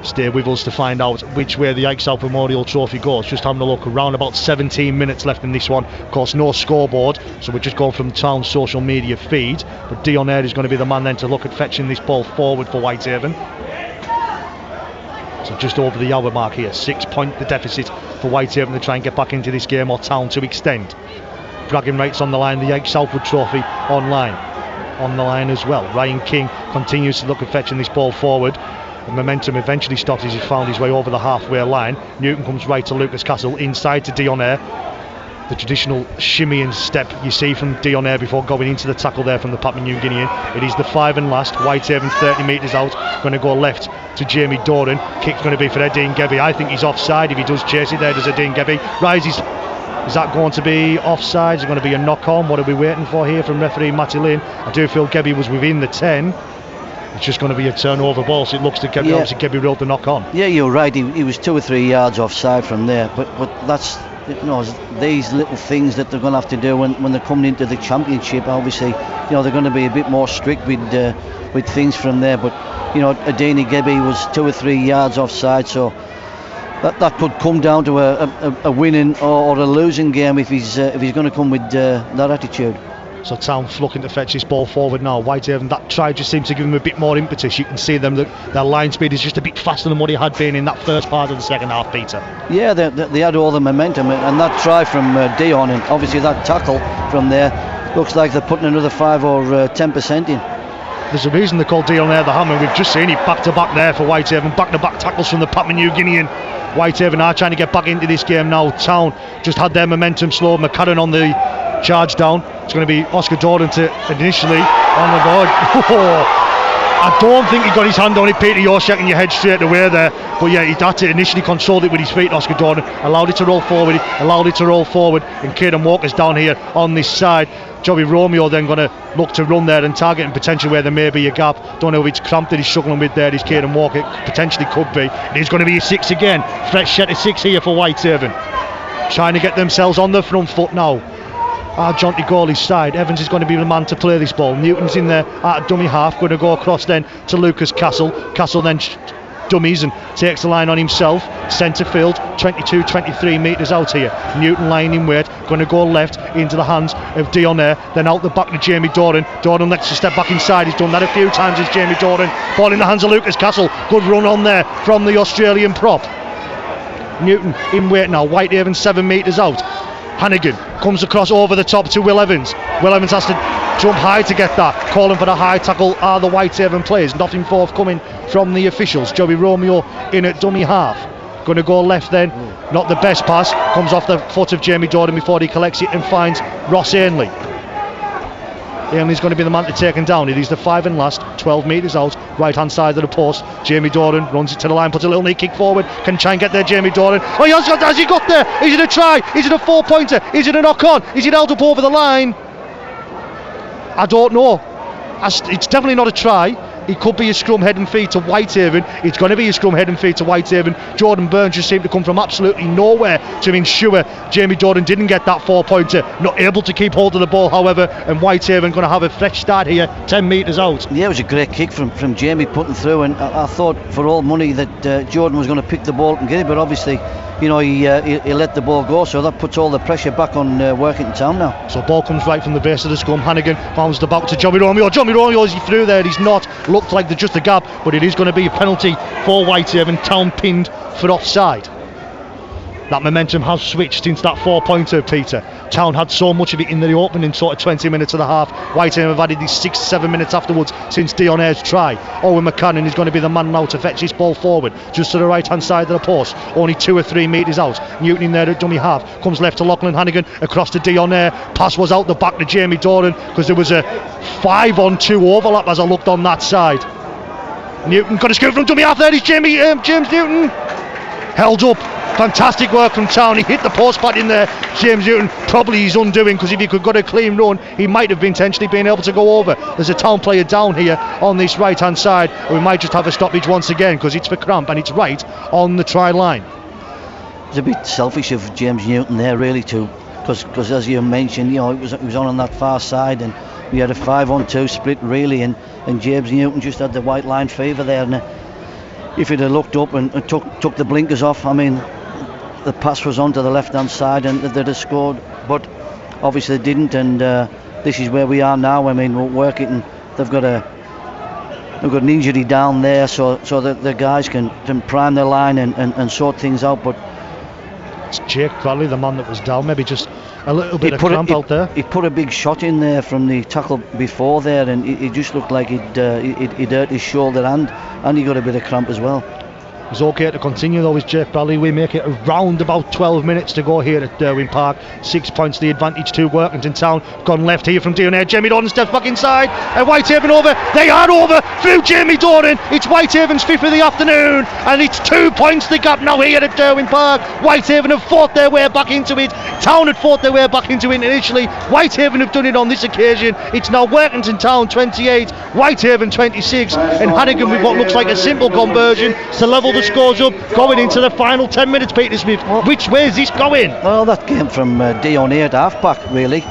Stay with us to find out which way the Ike Southward Memorial Trophy goes. Just having a look, around about 17 minutes left in this one. Of course, no scoreboard, so we're just going from Town's social media feed. But Dionair is going to be the man then to look at fetching this ball forward for Whitehaven. So just over the hour mark here, 6 point the deficit for Whitehaven to try and get back into this game, or Town to extend. Bragging rights on the line, the Ike Southward Trophy on the line as well. Ryan King continues to look at fetching this ball forward. The momentum eventually stops as he's found his way over the halfway line. Newton comes right to Lucas Castle, inside to Dionair. The traditional shimmy and step you see from Dionair before going into the tackle there from the Papua New Guinean. It is the 5 and last. Whitehaven 30 metres out, going to go left to Jamie Doran. Kick's going to be for Edine Gebby. I think he's offside if he does chase it there, does Edine Gebby. Rises. Is that going to be offside? Is it going to be a knock on? What are we waiting for here from referee Matty Lynn? I do feel Gebby was within the 10. It's just going to be a turnover ball, so it looks to Gebby. Obviously Gebby rolled the knock on. Yeah, you're right, he was 2 or 3 yards offside from there, but that's these little things that they're going to have to do when they're coming into the championship. Obviously they're going to be a bit more strict with things from there, but Adeni Gebby was 2 or 3 yards offside, so that could come down to a winning or a losing game if he's going to come with that attitude. So Town looking to fetch this ball forward now. Whitehaven, that try just seems to give them a bit more impetus. You can see them that their line speed is just a bit faster than what it had been in that first part of the second half, Peter. Yeah, they had all the momentum, and that try from Dion, and obviously that tackle from there, looks like they're putting another 5 or 10% in. There's a reason they call Dion there the hammer. We've just seen it back to back there for Whitehaven. Back to back tackles from the Papua New Guinean. Whitehaven are trying to get back into this game now. Town just had their momentum slow. McCarran on the charge down. It's going to be Oscar Doran to initially on the board. I don't think he got his hand on it, Peter. You're shaking your head straight away there, but yeah, he had to initially controlled it with his feet. Oscar Doran allowed it to roll forward, and Caden Walker's down here on this side. Joey Romeo then going to look to run there and target and potentially where there may be a gap. Don't know if it's cramped that he's struggling with there. Is Caden Walker, potentially could be. It is going to be a 6 again. Fresh set of 6 here for Whitehaven, trying to get themselves on the front foot now. Jonty Gawley's side. Evans is going to be the man to play this ball. Newton's in there at dummy half, going to go across then to Lucas Castle. Castle then dummies and takes the line on himself. Centre field, 22-23 metres out here. Newton lying in wait, going to go left into the hands of Dionnair, then out the back to Jamie Doran. Doran lets to step back inside. He's done that a few times as Jamie Doran. Ball in the hands of Lucas Castle. Good run on there from the Australian prop. Newton in wait now. Whitehaven 7 metres out. Hannigan comes across over the top to Will Evans. Will Evans has to jump high to get that. Calling for the high tackle are the Whitehaven players. Nothing forthcoming from the officials. Joey Romeo in at dummy half. Going to go left then. Not the best pass. Comes off the foot of Jamie Doran before he collects it and finds Ross Ainley. Ainley's going to be the man to take him down. It is the 5 and last, 12 metres out, right hand side of the post. Jamie Doran runs it to the line, puts a little knee kick forward, can try and get there. Jamie Doran, oh, has he got there? Is it a try? Is it a 4-pointer? Is it a knock on? Is it held up over the line? I don't know. It's definitely not a try. It could be a scrum head and feet to Whitehaven. It's going to be a scrum head and feet to Whitehaven. Jordan Burns just seemed to come from absolutely nowhere to ensure Jamie Doran didn't get that 4-pointer. Not able to keep hold of the ball, however, and Whitehaven going to have a fresh start here, 10 metres out. Yeah, it was a great kick from Jamie putting through, and I thought for all money that Jordan was going to pick the ball and get it, but obviously, you know, he let the ball go, so that puts all the pressure back on Workington Town now. So ball comes right from the base of the scrum. Hannigan bounced the back to Johnny Romeo. Johnny Romeo, is he through there? He's not. Looked like just a gap, but it is going to be a penalty for Whitehaven. Town pinned for offside. That momentum has switched since that 4-pointer, Peter. Town had so much of it in the opening sort of 20 minutes of the half. Whitehaven have added these 6-7 minutes afterwards since Dionnair's try. Owen McCannon is going to be the man now to fetch this ball forward, just to the right hand side of the post, only 2 or 3 metres out. Newton in there at dummy half, comes left to Lachlan Hannigan, across to Dionnair. Pass was out the back to Jamie Doran, because there was a 5-on-2 overlap as I looked on that side. Newton got a scoop from dummy half. There is James Newton, held up. Fantastic work from Town. He hit the post pad in there. James Newton, probably his undoing, because if he could got a clean run, he might have potentially been able to go over. There's a Town player down here on this right hand side. We might just have a stoppage once again, because it's for cramp and it's right on the try line. It's a bit selfish of James Newton there, really, too, because as you mentioned, you know, it was on that far side, and we had a 5-on-2 split really, and James Newton just had the white line favour there, and if he'd have looked up and took the blinkers off, I mean, the pass was onto the left hand side and they'd have scored, but obviously they didn't, and this is where we are now. I mean, Workington, they've got an injury down there, so that the guys can prime their line and sort things out, but it's Jake Bradley, the man that was down, maybe just a little bit of cramp out there. He put a big shot in there from the tackle before there, and it just looked like he'd hurt his shoulder, and he got a bit of cramp as well. It's okay to continue though with Jake Bradley. We make it around about 12 minutes to go here at Derwin Park. 6 points the advantage to Workington Town. Gone left here from Dionnair. Jamie Doran steps back inside, and Whitehaven over. They are over through Jamie Doran. It's Whitehaven's 5th of the afternoon, and it's 2 points the gap now here at Derwin Park. Whitehaven have fought their way back into it. Town had fought their way back into it initially. Whitehaven have done it on this occasion. It's now Workington Town 28, Whitehaven 26, and Hannigan with what looks like a simple conversion to level the scores up, going into the final 10 minutes. Peter Smith, which way is this going? Well, that came from Dionnair at half back, really.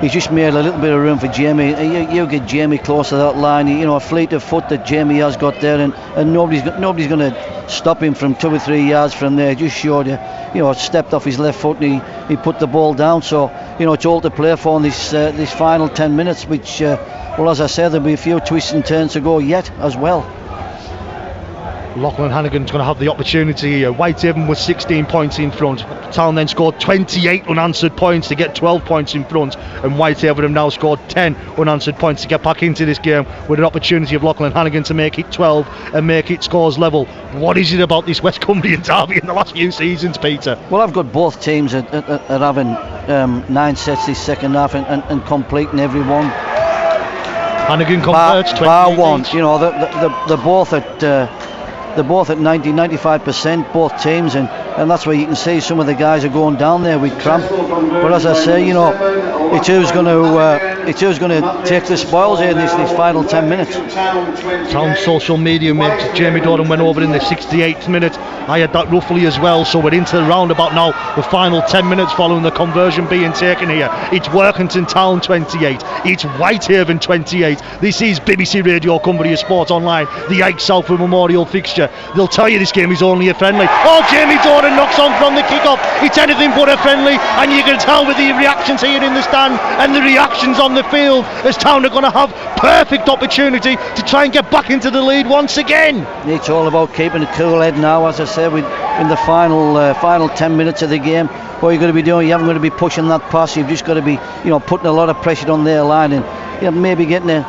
He just made a little bit of room for Jamie. You get Jamie close to that line, you know, a fleet of foot that Jamie has got there, and nobody's going to stop him from 2 or 3 yards from there. Just showed you know, stepped off his left foot and he put the ball down. So, you know, it's all to play for in this final 10 minutes, which, well, as I said, there'll be a few twists and turns to go yet as well. Lachlan Hannigan's going to have the opportunity here. Whitehaven was 16 points in front. Town then scored 28 unanswered points to get 12 points in front, and Whitehaven have now scored 10 unanswered points to get back into this game, with an opportunity of Lachlan Hannigan to make it 12 and make it scores level. What is it about this West Cumbrian derby in the last few seasons, Peter? Well, I've got both teams at having 9 sets this second half and completing every one. Hannigan converts 20 bar one. You know, they're both at 90-95%, both teams, and that's where you can see some of the guys are going down there with cramp. But as I say, you know, it's who's going to it's who's going to take the spoils here in this final 10 minutes. Town social media mate Jamie Doran went over in the 68th minute. I had that roughly as well, so we're into the roundabout now, the final 10 minutes following the conversion being taken here. It's Workington Town 28, it's Whitehaven 28. This is BBC Radio Cumbria Sports Online, the Ike Southward Memorial fixture. They'll tell you this game is only a friendly. Oh, Jamie Doran knocks on from the kick-off. It's anything but a friendly, and you can tell with the reactions here in the stand and the reactions on the field as Town are going to have perfect opportunity to try and get back into the lead once again. It's all about keeping a cool head now, as I said, in the final 10 minutes of the game. What you're going to be doing, you haven't got to be pushing that pass. You've just got to be, putting a lot of pressure on their line, and maybe getting a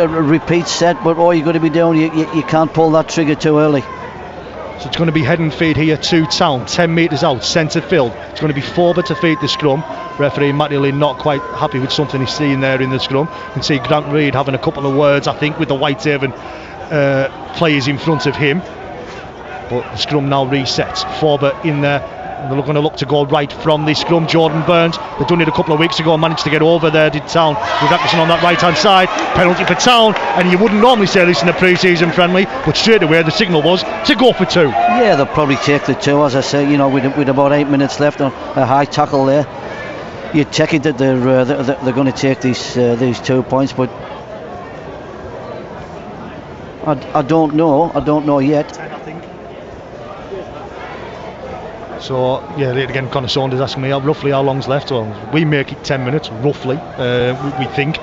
repeat set. But all you've got to be doing, you can't pull that trigger too early. So it's going to be head and feed here to Town, 10 metres out, centre field. It's going to be Forward to feed the scrum. Referee Matty Lynn not quite happy with something he's seeing there in the scrum. You can see Grant Reid having a couple of words, I think, with the Whitehaven players in front of him. But the scrum now resets. Forward in there. They're going to look to go right from this scrum. Jordan Burns, they've done it a couple of weeks ago and managed to get over there, did Town, with Atkinson on that right hand side. Penalty for Town, and you wouldn't normally say this in a pre-season friendly, but straight away the signal was to go for 2. Yeah, they'll probably take the 2, as I say, with about 8 minutes left on a high tackle there. You'd take it that they're going to take these 2 points, but I don't know yet. So yeah, again, Connor Saunders asking me roughly how long's left. Well, we make it 10 minutes roughly, we think.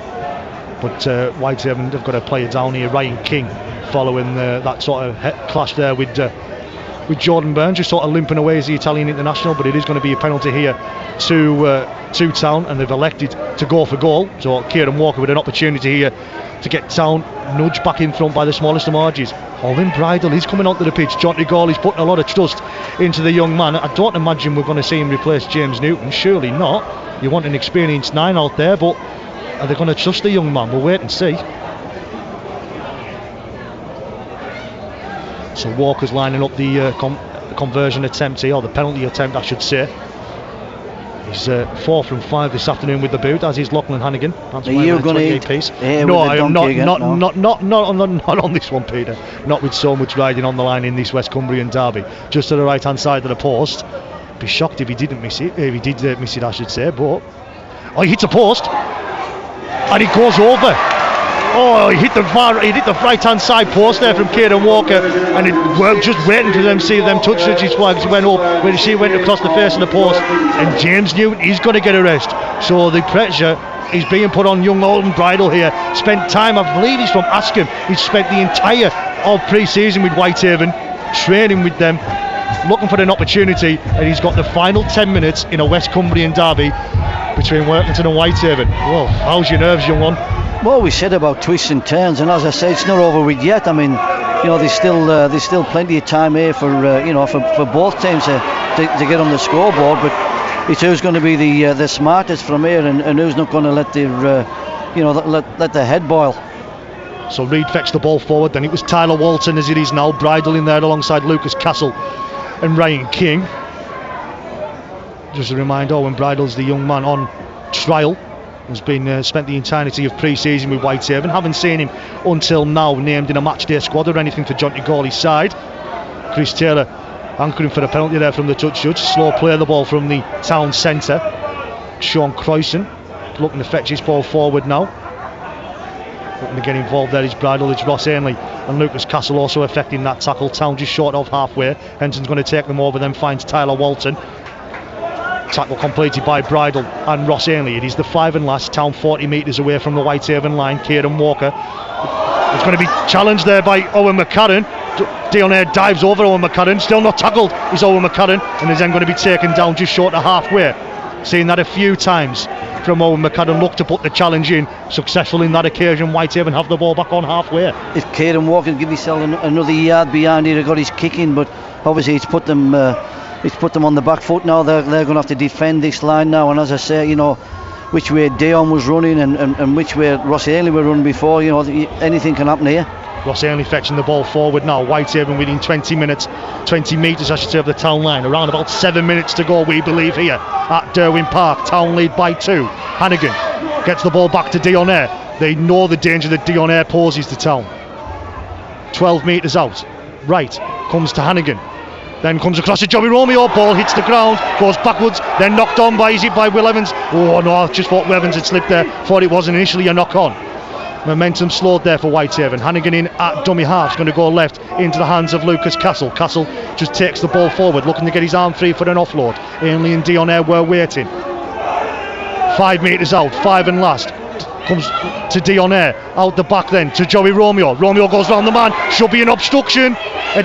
But Whitehaven have got a player down here, Ryan King, following that sort of clash there with Jordan Burns, just sort of limping away as the Italian international. But it is going to be a penalty here to Town, and they've elected to go for goal. So Kieran Walker with an opportunity here to get Town nudged back in front by the smallest of margins. Owen Bridle, he's coming onto the pitch. John Gall, he's putting a lot of trust into the young man. I don't imagine we're going to see him replace James Newton, surely not. You want an experienced 9 out there, but are they going to trust the young man? We'll wait and see. So Walker's lining up the conversion attempt here, or the penalty attempt I should say. He's 4 from 5 this afternoon with the boot, as is Lachlan Hannigan. That's Are you going to eat piece. No, I am not on this one, Peter. Not with so much riding on the line in this West Cumbrian derby. Just to the right hand side of the post. Be shocked if he didn't miss it. If he did miss it, I should say. But he hits a post, and it goes over. Oh, he hit the right hand side post there from Kieran Walker, and we're just waiting for them to see them touch his flags. Went up when she went across the face of the post, and James Newton is going to get a rest. So the pressure is being put on young Owen Bridle here. Spent time, I believe he's from Askham. He's spent the entire of pre-season with Whitehaven, training with them, looking for an opportunity, and he's got the final 10 minutes in a West Cumbrian derby between Workington and Whitehaven. Whoa, how's your nerves, young one? Well, we said about twists and turns, and as I say, it's not over with yet. I mean, there's still plenty of time here for both teams to get on the scoreboard. But it's who's going to be the smartest from here, and who's not going to let the head boil. So Reid fetched the ball forward. Then it was Tyler Walton, as it is now, Bridle in there alongside Lucas Castle and Ryan King. Just a reminder, Owen Bridle's the young man on trial. Has been spent the entirety of pre-season with Whitehaven. Haven't seen him until now named in a matchday squad or anything for Jonty Gawley's side. Chris Taylor anchoring for a penalty there from the touch judge. Slow play of the ball from the Town centre. Sean Croyson looking to fetch his ball forward now. Looking to get involved there is Bridle, it's Ross Ainley and Lucas Castle also affecting that tackle. Town just short of halfway. Henson's going to take them over, then finds Tyler Walton. Tackle completed by Bridle and Ross Ainley. It is the 5 and last. Town 40 metres away from the Whitehaven line. Kieran Walker. It's going to be challenged there by Owen McCarran. Dion Air dives over Owen McCarran. Still not tackled is Owen McCarran, and is then going to be taken down just short of halfway. Seeing that a few times from Owen McCarran. Look to put the challenge in. Successful in that occasion. Whitehaven have the ball back on halfway. If Kieran Walker give himself another yard behind, he'd have got his kick in, but obviously it's put them on the back foot now. They're going to have to defend this line now, and as I say, which way Dion was running and which way Ross Ainley were running before, anything can happen here. Ross Ainley fetching the ball forward now. Whitehaven within 20 metres I should say of the Town line. Around about 7 minutes to go, we believe, here at Derwin Park. Town lead by 2. Hannigan Gets the ball back to Dionnair. They know the danger that Dionnair poses to Town. 12 metres out. Right, comes to Hannigan. Then comes across to Joey Romeo. Ball hits the ground, goes backwards, then knocked on by Will Evans. Oh no, I just thought Evans had slipped there. Thought it wasn't initially a knock on. Momentum slowed there for Whitehaven. Hannigan in at dummy half. Going to go left into the hands of Lucas Castle. Castle just takes the ball forward, looking to get his arm free for an offload. Ainley and Dionnair were waiting. 5 metres out, 5 and last. Comes to Dionnair, out the back then to Joey Romeo. Romeo goes round the man, should be an obstruction.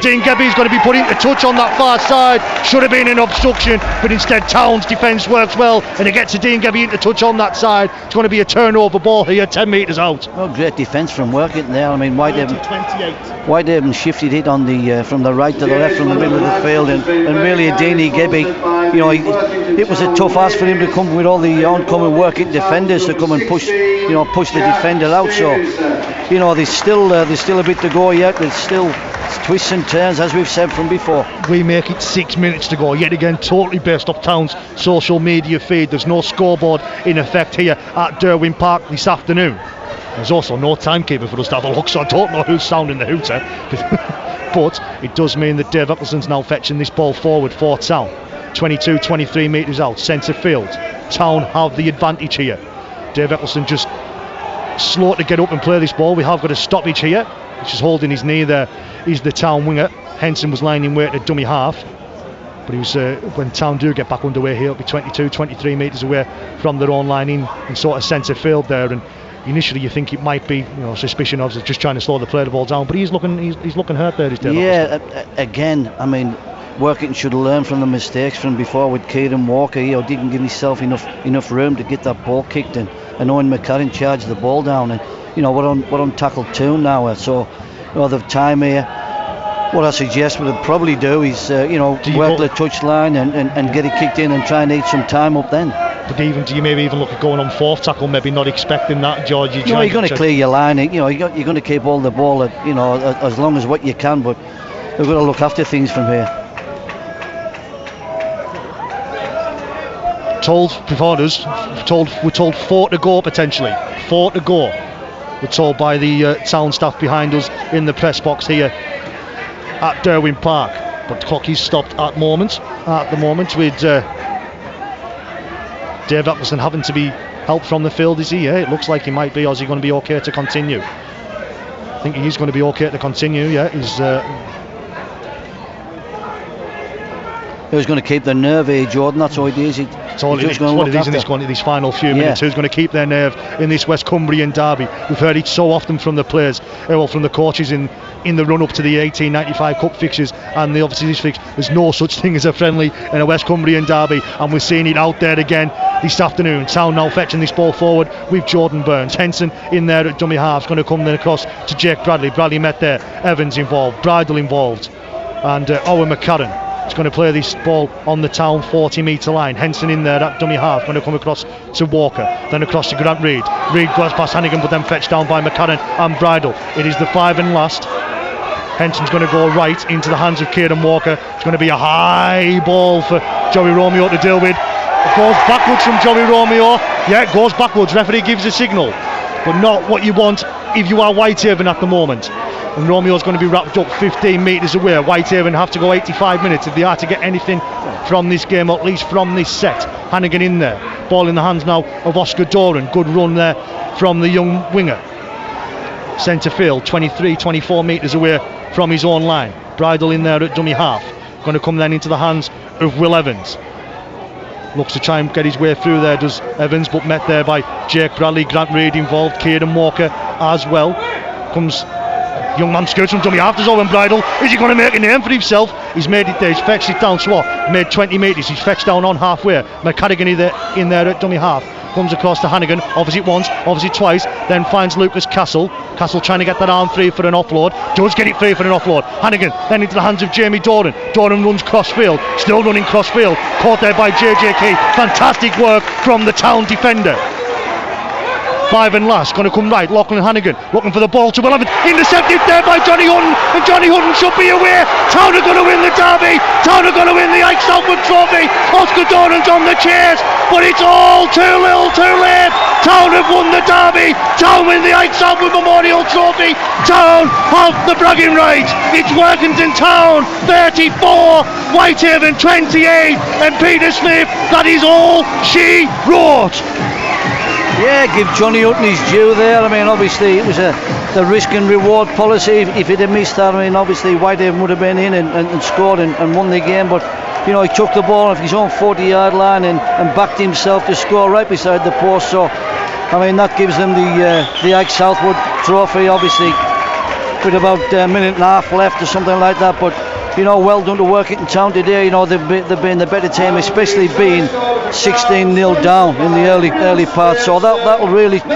Dean Gebby's going to be put into touch on that far side. Should have been an obstruction, but instead Town's defence works well, and it gets to Dean Gebby into touch on that side. It's going to be a turnover ball here, 10 metres out. Oh, great defence from Workington there. I mean, Whitehaven shifted it on the from the right to the left, from the middle of the field, and really Dean Gebby, you know, it was a tough ask for him to come with all the oncoming Workington defenders to come and push the defender out. So, you know, there's still a bit to go yet. There's still twists and turns, as we've said from before. We make it 6 minutes to go, yet again totally based off Town's social media feed. There's no scoreboard in effect here at Derwin Park this afternoon. There's also no timekeeper for us to have a look, so I don't know who's sounding the hooter. But it does mean that Dave Eccleston's now fetching this ball forward for Town. 23 metres out, centre field. Town have the advantage here. Dave Eccleston just slow to get up and play this ball. We have got a stoppage here, which is holding his knee there. He's the Town winger. Henson was lying in wait at dummy half, but he was when Town do get back underway here, it'll be 23 metres away from their own line in sort of centre field there. And initially you think it might be, you know, suspicion of just trying to slow the play the ball down, but he's looking hurt there. Again, I mean, Workington should learn from the mistakes from before with Kieran Walker. You know, didn't give himself enough room to get that ball kicked in, and Owen McCarran charged the ball down, and you know, we're on tackle 2 now, so you know, the time here, what I suggest we would probably do is work the touch line and get it kicked in and try and eat some time up then. But do you maybe even look at going on 4th tackle, maybe not expecting that, George? You're going to clear your line. You know, you're going to keep all the ball as long as what you can, but we've got to look after things from here. Told before us, we're told 4 to go potentially. 4 to go. We're told by the Town staff behind us in the press box here at Derwin Park. But the clock is stopped at the moment with Dave Eccleston having to be helped from the field. Is he? Yeah, it looks like he might be. Or is he going to be okay to continue? I think he is going to be okay to continue. Yeah, he's. Who's going to keep the nerve here, Jordan? That's all it is. It's what it is in these final few minutes. Who's going to keep their nerve in this West Cumbrian derby? We've heard it so often from the players, from the coaches in the run up to the 1895 Cup fixtures, and obviously this fix. There's no such thing as a friendly in a West Cumbrian derby, and we're seeing it out there again this afternoon. Town now fetching this ball forward with Jordan Burns. Henson in there at dummy half, going to come then across to Jake Bradley. Bradley met there. Evans involved, Bridle involved, and Owen McCarran. He's going to play this ball on the Town 40 metre line. Henson in there at dummy half, going to come across to Walker, then across to Grant Reid. Reid goes past Hannigan, but then fetched down by McCarran and Bridle. It is the 5 and last. Henson's going to go right into the hands of Kieran Walker. It's going to be a high ball for Joey Romeo to deal with. It goes backwards from Joey Romeo. Yeah, it goes backwards. Referee gives a signal, but not what you want if you are Whitehaven at the moment. And Romeo's going to be wrapped up 15 metres away. Whitehaven have to go 85 minutes if they are to get anything from this game, or at least from this set. Hannigan in there. Ball in the hands now of Oscar Doran. Good run there from the young winger. Centre field, 24 metres away from his own line. Bridle in there at dummy half. Going to come then into the hands of Will Evans. Looks to try and get his way through there, does Evans, but met there by Jake Bradley, Grant Reid involved, Kieran Walker as well. Comes young man skirts from dummy half, there's Owen Bridle. Is he going to make a name for himself? He's made it there, he's fetched it down slow, made 20 metres, he's fetched down on halfway. McCarrigan in there at dummy half. Comes across to Hannigan, obviously once, obviously twice, then finds Lucas Castle. Castle trying to get that arm free for an offload. Does get it free for an offload. Hannigan then into the hands of Jamie Doran. Doran runs cross field, still running cross field. Caught there by JJ Key. Fantastic work from the Town defender. 5 and last, going to come right. Lachlan Hannigan looking for the ball to 11th, intercepted there by Johnny Hutton, and Johnny Hutton should be away. Town are going to win the derby. Town are going to win the Ike Southward trophy. Oscar Doran's on the chase, but it's all too little too late. Town have won the derby. Town win the Ike Southward Memorial trophy. Town have the bragging rights. It's Workington Town 34, Whitehaven 28, and Peter Smith, that is all she wrote. Yeah, give Johnny Hutton his due there. I mean, obviously it was the risk and reward policy. If he'd have missed that, I mean, obviously Whitehaven would have been in and scored and won the game. But you know, he took the ball off his own 40-yard line and backed himself to score right beside the post. So I mean, that gives them the Ike Southward trophy, obviously with about a minute and a half left or something like that. But you know, well done to Workington Town today. You know, they've been the better team, especially being 16-0 down in the early part. So that'll really be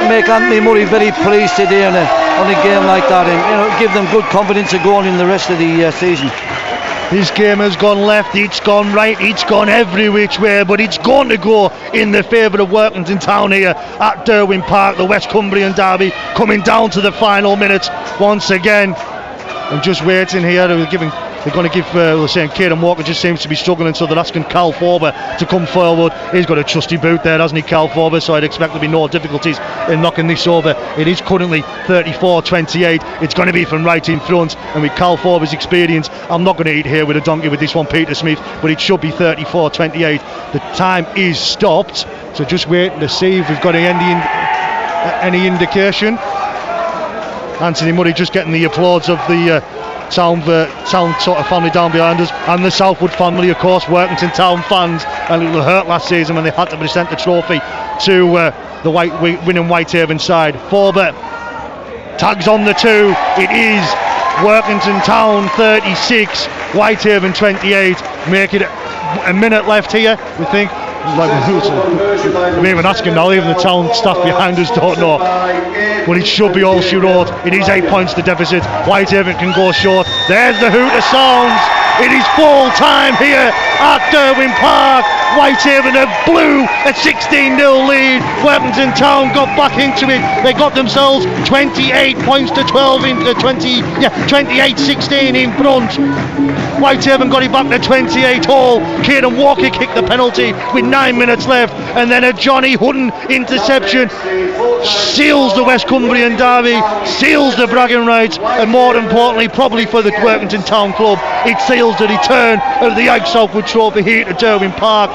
make Anthony Murray very pleased today on a game like that, and you know, give them good confidence of going in the rest of the season. This game has gone left, it's gone right, it's gone every which way, but it's going to go in the favour of Workington Town here at Derwin Park. The West Cumbrian derby coming down to the final minutes once again. I'm just waiting here. They're going to give, they're saying Kieran Walker just seems to be struggling, so they're asking Cal Forber to come forward. He's got a trusty boot there, hasn't he, Cal Forber? So I'd expect there to be no difficulties in knocking this over. It is currently 34-28. It's going to be from right in front, and with Cal Forber's experience, I'm not going to eat here with a donkey with this one, Peter Smith, but it should be 34-28. The time is stopped, so just waiting to see if we've got any indication. Anthony Murray just getting the applause of the Town sort of family down behind us, and the Southwood family, of course, Workington Town fans, and it was hurt last season when they had to present the trophy to the winning Whitehaven side. Forber tags on the 2. It is Workington Town 36, Whitehaven 28. Make it a minute left here, we think. We're even asking now, even the Town staff behind us don't know, but it should be all she wrote. It is 8 points to deficit. Whitehaven can go short. There's the hoot of sounds. It is full time here at Derwin Park. Whitehaven have blew a 16-0 lead. Workington Town got back into it. They got themselves 28 points to 12 in 28-16 in front. Whitehaven got it back to 28 all. Kieran Walker kicked the penalty with 9 minutes left, and then a Johnny Hutton interception seals the West Cumbrian derby, seals the bragging rights, and more importantly, probably for the Workington Town club, it seals the return of the Ike Southward trophy here at Derwin Park.